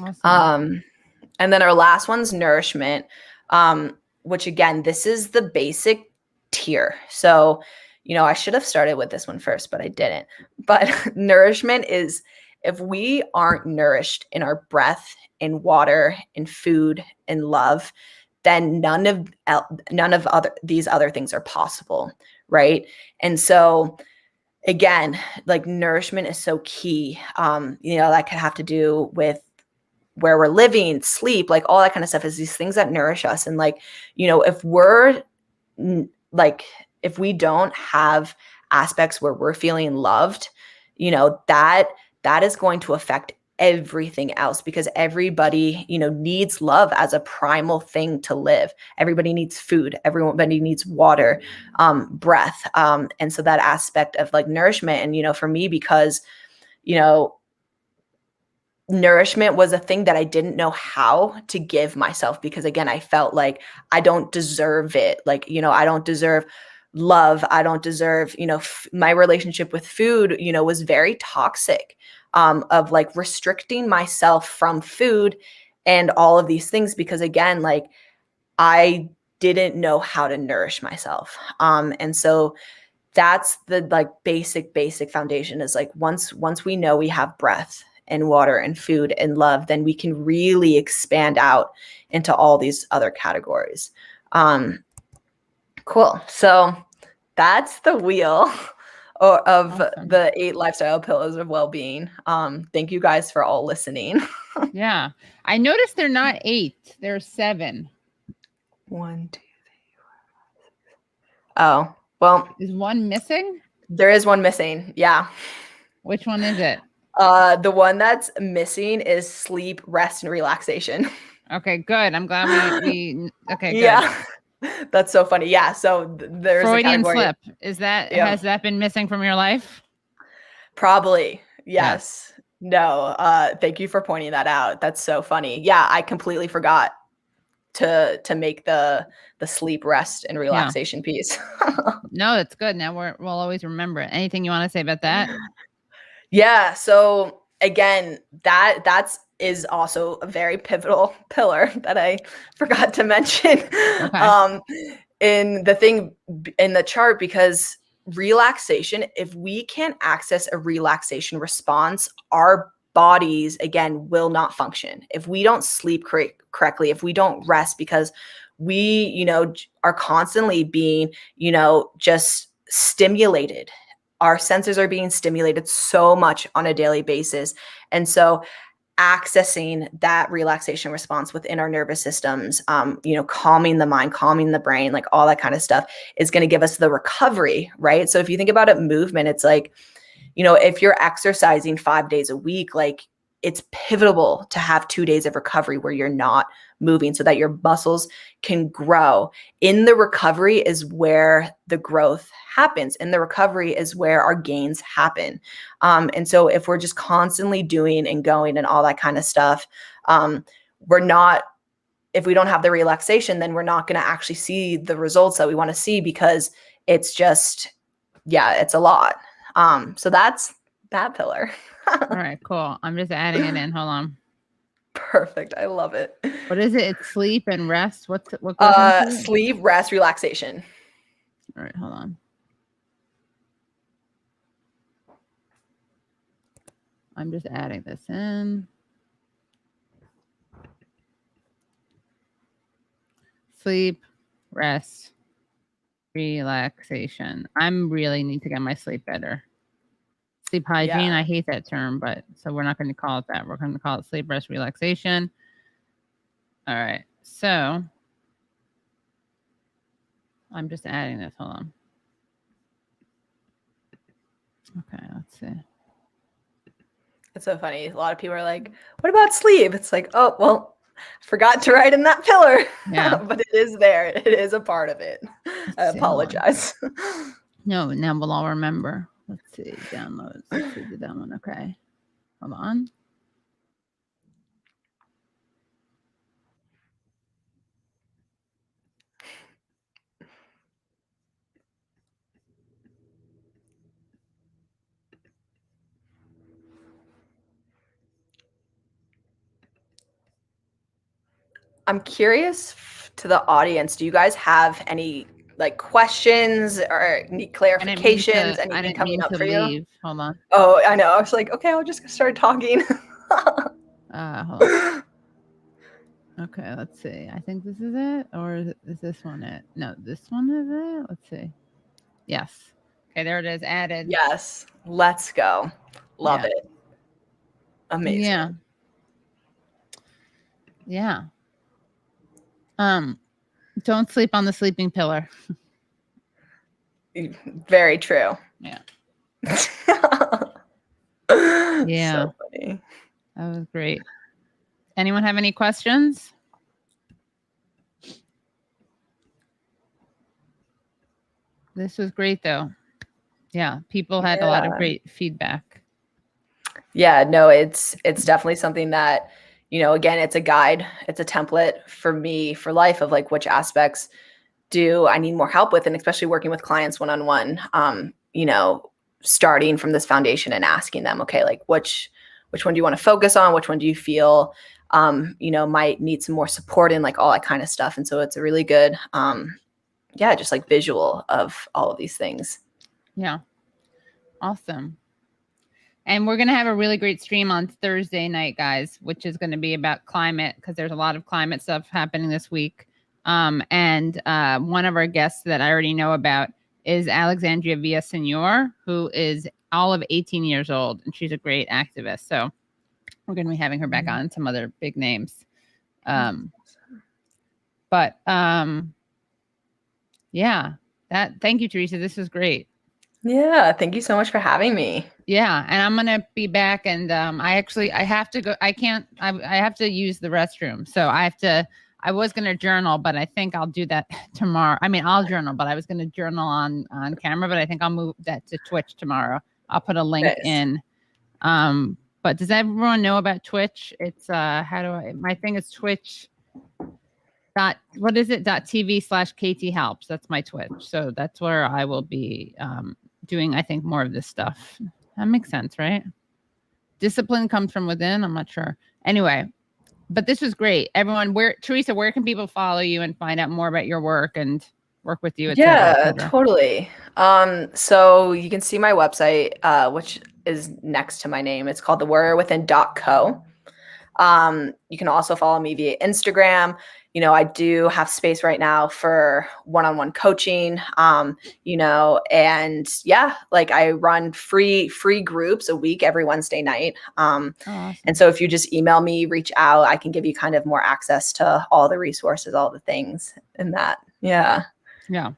Awesome. And then our last one's nourishment, which again, this is the basic tier. So, I should have started with this one first, but I didn't. But nourishment is, if we aren't nourished in our breath, in water, in food, in love, then none of these other things are possible, right? And so again, like nourishment is so key. That could have to do with where we're living, sleep, like all that kind of stuff is these things that nourish us. And like, if we don't have aspects where we're feeling loved, that is going to affect everything else, because everybody, needs love as a primal thing to live. Everybody needs food. Everybody needs water, breath. And so that aspect of like nourishment, and, for me, because, nourishment was a thing that I didn't know how to give myself, because again, I felt like I don't deserve it. Like, I don't deserve love. I don't deserve, my relationship with food, was very toxic, of like restricting myself from food and all of these things, because again, like I didn't know how to nourish myself. And so that's the like basic foundation is like, once we know we have breath and water and food and love, then we can really expand out into all these other categories. Cool. So that's the wheel of Awesome. the 8 lifestyle pillars of well-being. Thank you guys for all listening. Yeah. I noticed they're not 8, they're 7. 1, 2, 3, 4, 5, 6. Oh, well. Is one missing? There is one missing. Yeah. Which one is it? The one that's missing is sleep, rest, and relaxation. Okay, good. I'm glad we okay, good. Yeah. That's so funny. Yeah. So there's Freudian a category. slip. Is that has that been missing from your life? Probably. Yes. No. Thank you for pointing that out. That's so funny. Yeah, I completely forgot to make the sleep, rest, and relaxation piece. No, it's good. Now we'll always remember it. Anything you want to say about that? Yeah. So again, that's is also a very pivotal pillar that I forgot to mention in the chart, because relaxation, if we can't access a relaxation response, our bodies again will not function. If we don't sleep correctly, if we don't rest, because we are constantly being just stimulated, our senses are being stimulated so much on a daily basis. And so accessing that relaxation response within our nervous systems, calming the mind, calming the brain, like all that kind of stuff is going to give us the recovery, right? So if you think about it, movement, it's like, if you're exercising 5 days a week, like it's pivotal to have 2 days of recovery where you're not moving so that your muscles can grow. In the recovery is where the growth happens. In the recovery is where our gains happen. And so if we're just constantly doing and going and all that kind of stuff, if we don't have the relaxation, then we're not going to actually see the results that we want to see, because it's just, it's a lot. So that's that pillar. All right, cool. I'm just adding it in. Hold on. Perfect. I love it. What is it? It's sleep and rest. What goes into it? Sleep, rest, relaxation. All right, hold on. I'm just adding this in. Sleep, rest, relaxation. I really need to get my sleep better. Sleep hygiene. I hate that term, but so we're not going to call it that. We're going to call it sleep, rest, relaxation. All right. So I'm just adding this. Hold on. Okay, let's see. It's so funny. A lot of people are like, what about sleep? It's like, oh, well, forgot to write in that pillar. Yeah. But it is there. It is a part of it. I apologize. No, now we'll all remember. Let's see. Downloads. Let's see the download. Okay. Hold on. I'm curious to the audience, do you guys have any like questions or need clarifications? Anything coming up for you? Hold on. Oh, I know. I was like, okay, I'll just start talking. Hold on. Okay, let's see. I think this is it, or is this one it? No, this one is it. Let's see. Yes. Okay, there it is. Added. Yes. Let's go. Love it. Amazing. Yeah. Don't sleep on the sleeping pillar. Very true. Yeah. Yeah. So funny. That was great. Anyone have any questions? This was great though. Yeah, people had a lot of great feedback. Yeah, no, it's definitely something that, again, it's a guide, it's a template for me for life of like which aspects do I need more help with, and especially working with clients one-on-one, starting from this foundation and asking them, okay, like which one do you want to focus on? Which one do you feel, might need some more support in, like all that kind of stuff. And so it's a really good, just like visual of all of these things. Yeah. Awesome. And we're going to have a really great stream on Thursday night, guys, which is going to be about climate, because there's a lot of climate stuff happening this week. And one of our guests that I already know about is Alexandria Villasenor, who is all of 18 years old, and she's a great activist. So we're going to be having her back on, some other big names. Yeah, thank you, Teresa. This was great. Yeah, thank you so much for having me. Yeah, and I'm gonna be back, and I have to go. I have to use the restroom, so I was gonna journal, but I think I'll do that tomorrow. I mean, I'll journal, but I was gonna journal on camera, but I think I'll move that to Twitch tomorrow. I'll put a link in. But does everyone know about Twitch? It's my thing is Twitch. what is it? .tv/KT helps. That's my Twitch. So that's where I will be doing, I think, more of this stuff. That makes sense, right? Discipline comes from within. I'm not sure. Anyway, but this was great. Everyone, Teresa, where can people follow you and find out more about your work and work with you, et cetera, et Yeah, cetera? totally. So you can see my website, which is next to my name. It's called thewarriorwithin.co. You can also follow me via Instagram. I do have space right now for one-on-one coaching, and yeah, like I run free groups a week every Wednesday night. Awesome. And so if you just email me, reach out, I can give you kind of more access to all the resources, all the things in that. Yeah. Yeah.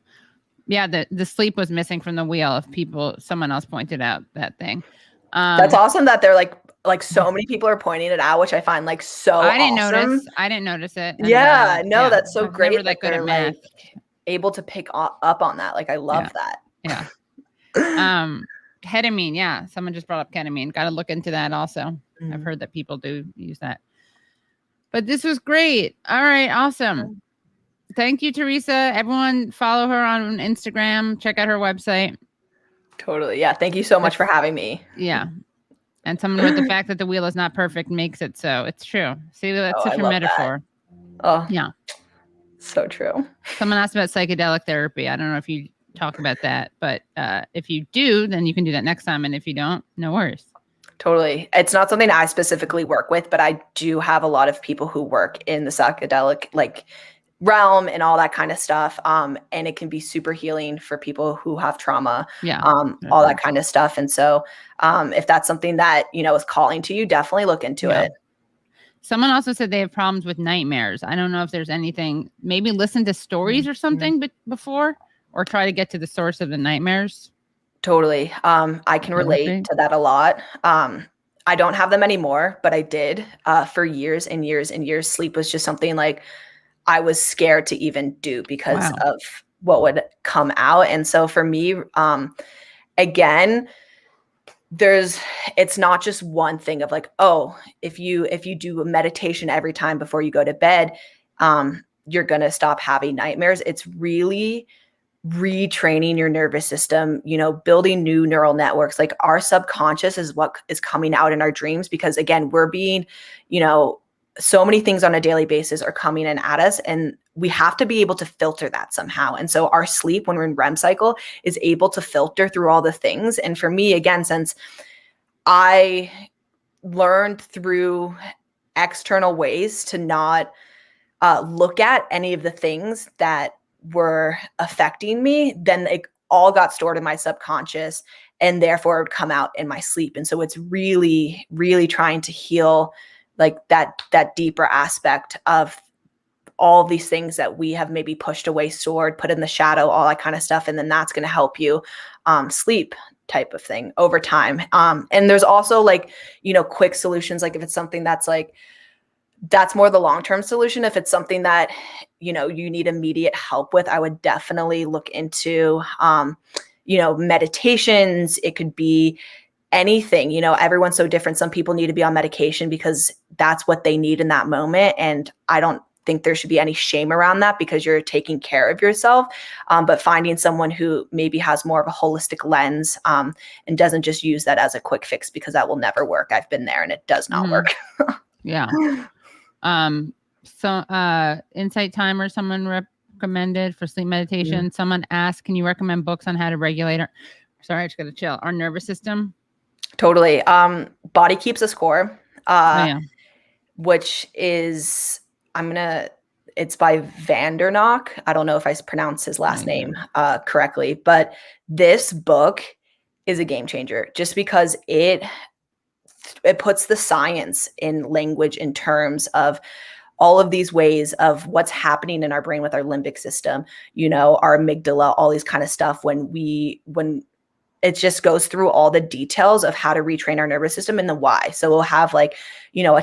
Yeah. The sleep was missing from the wheel. If someone else pointed out that thing. That's awesome that they're like so many people are pointing it out, which I find like so I didn't awesome. notice it. And, Yeah, no, that's so I'm great never that good at they're math. like able to pick up on that. Like I love that. Yeah. Ketamine. Yeah. Someone just brought up ketamine. Got to look into that also. I've heard that people do use that. But this was great. All right. Awesome. Thank you, Teresa. Everyone follow her on Instagram. Check out her website. Totally. Yeah. Thank you so much for having me. Yeah. And someone wrote the fact that the wheel is not perfect makes it so. It's true. See, that's such a metaphor. That. Oh, yeah. So true. Someone asked about psychedelic therapy. I don't know if you talk about that, but if you do, then you can do that next time. And if you don't, no worries. Totally. It's not something I specifically work with, but I do have a lot of people who work in the psychedelic realm and all that kind of stuff. And it can be super healing for people who have trauma, all that kind of stuff. And so if that's something that, is calling to you, definitely look into it. Someone also said they have problems with nightmares. I don't know if there's anything, maybe listen to stories or something before, or try to get to the source of the nightmares. Totally. I can relate to that a lot. I don't have them anymore, but I did for years and years and years. Sleep was just something like I was scared to even do because of what would come out. And so for me, again, it's not just one thing of like, oh, if you do a meditation every time before you go to bed, you're going to stop having nightmares. It's really retraining your nervous system, building new neural networks. Like our subconscious is what is coming out in our dreams, because again, we're being, so many things on a daily basis are coming in at us, and we have to be able to filter that somehow. And so our sleep, when we're in REM cycle, is able to filter through all the things. And for me, again, since I learned through external ways to not look at any of the things that were affecting me, then it all got stored in my subconscious, and therefore it would come out in my sleep. And so it's really, really trying to heal like that deeper aspect of all these things that we have maybe pushed away, stored, put in the shadow, all that kind of stuff. And then that's going to help you sleep type of thing over time. And there's also quick solutions. Like if it's something that's that's more the long-term solution. If it's something that, you need immediate help with, I would definitely look into, meditations. It could be anything, everyone's so different. Some people need to be on medication because that's what they need in that moment. And I don't think there should be any shame around that, because you're taking care of yourself. But finding someone who maybe has more of a holistic lens and doesn't just use that as a quick fix, because that will never work. I've been there and it does not work. Yeah. So Insight Timer, someone recommended for sleep meditation. Someone asked, can you recommend books on how to regulate I just got to chill. Our nervous system? Totally. Body Keeps a Score, which is, it's by Vandernock. I don't know if I pronounced his last name correctly, but this book is a game changer just because it puts the science in language, in terms of all of these ways of what's happening in our brain with our limbic system, our amygdala, all these kind of stuff. When it just goes through all the details of how to retrain our nervous system and the why. So we'll have a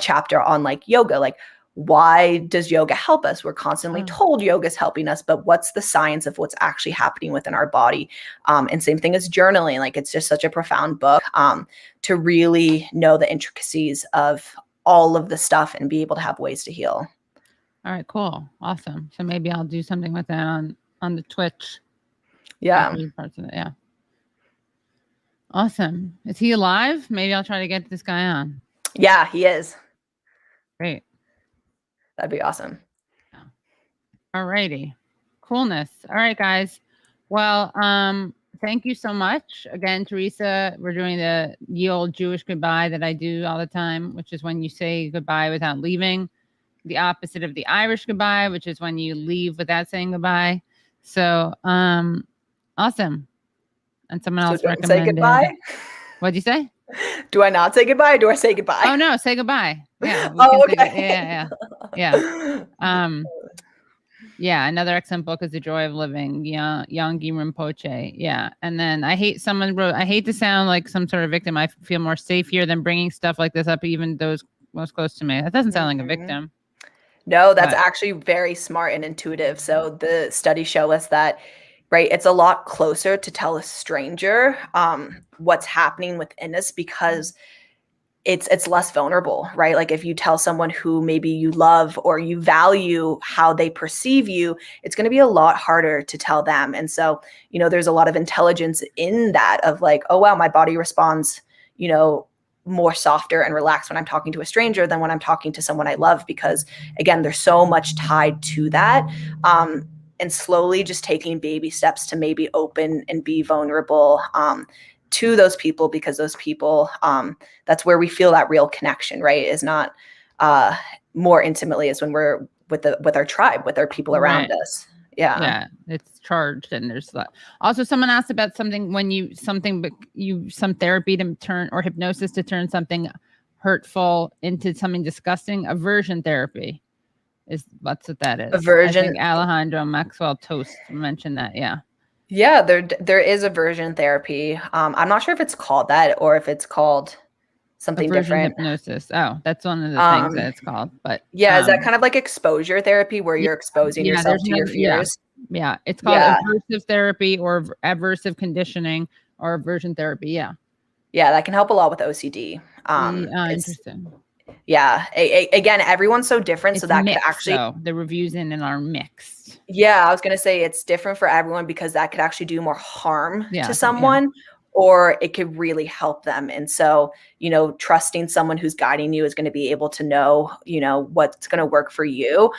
chapter on yoga, why does yoga help us? We're constantly told yoga is helping us, but what's the science of what's actually happening within our body? And same thing as journaling. It's just such a profound book to really know the intricacies of all of the stuff and be able to have ways to heal. All right, cool. Awesome. So maybe I'll do something with that on the Twitch. Yeah. Parts of it. Yeah. Awesome. Is he alive? Maybe I'll try to get this guy on. Yeah, he is. Great. That'd be awesome. All righty. Coolness. All right, guys. Well, thank you so much. Again, Teresa, we're doing the old Jewish goodbye that I do all the time, which is when you say goodbye without leaving. The opposite of the Irish goodbye, which is when you leave without saying goodbye. So, awesome. And someone else don't recommended. say goodbye? What'd you say? Do I not say goodbye or do I say goodbye? Oh, no, say goodbye. Yeah. Oh, okay. Yeah. Yeah, another excellent book is The Joy of Living, Yangi Rinpoche. Yeah, and then I hate to sound like some sort of victim. I feel more safe here than bringing stuff like this up, even those most close to me. That doesn't sound like a victim. No, that's actually very smart and intuitive. So the studies show us that, right, it's a lot closer to tell a stranger what's happening within us because it's less vulnerable, right? Like if you tell someone who maybe you love or you value how they perceive you, it's going to be a lot harder to tell them. And so, there's a lot of intelligence in that of like, oh, wow, my body responds, more softer and relaxed when I'm talking to a stranger than when I'm talking to someone I love, because again, there's so much tied to that. And slowly just taking baby steps to maybe open and be vulnerable to those people, because those people, that's where we feel that real connection, right? Is not more intimately is when we're with our tribe, with our people around us. Yeah, it's charged, and there's that. Also, someone asked about something when some therapy to turn, or hypnosis to turn something hurtful into something disgusting. Aversion therapy that's what that is. Aversion. I think Alejandro Maxwell Toast mentioned that. Yeah, there is aversion therapy. I'm not sure if it's called that or if it's called something aversion different. Hypnosis. Oh, that's one of the things that it's called. But yeah, is that kind of like exposure therapy where you're exposing yourself to your fears? Yeah, it's called aversive therapy or aversive conditioning or aversion therapy. Yeah, that can help a lot with OCD. Interesting. Yeah, again, everyone's so different, so that mixed, could actually the reviews in are mixed. Yeah, I was gonna say it's different for everyone because that could actually do more harm to someone, or it could really help them. And so, trusting someone who's guiding you is going to be able to know, what's going to work for you.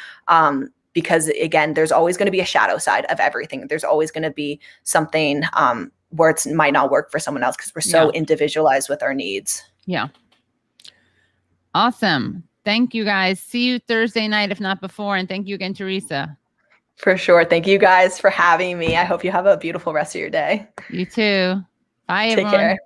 Because again, there's always going to be a shadow side of everything. There's always going to be something where it might not work for someone else because we're so individualized with our needs. Yeah. Awesome. Thank you, guys. See you Thursday night, if not before. And thank you again, Teresa. For sure. Thank you guys for having me. I hope you have a beautiful rest of your day. You too. Bye, everyone. Take care.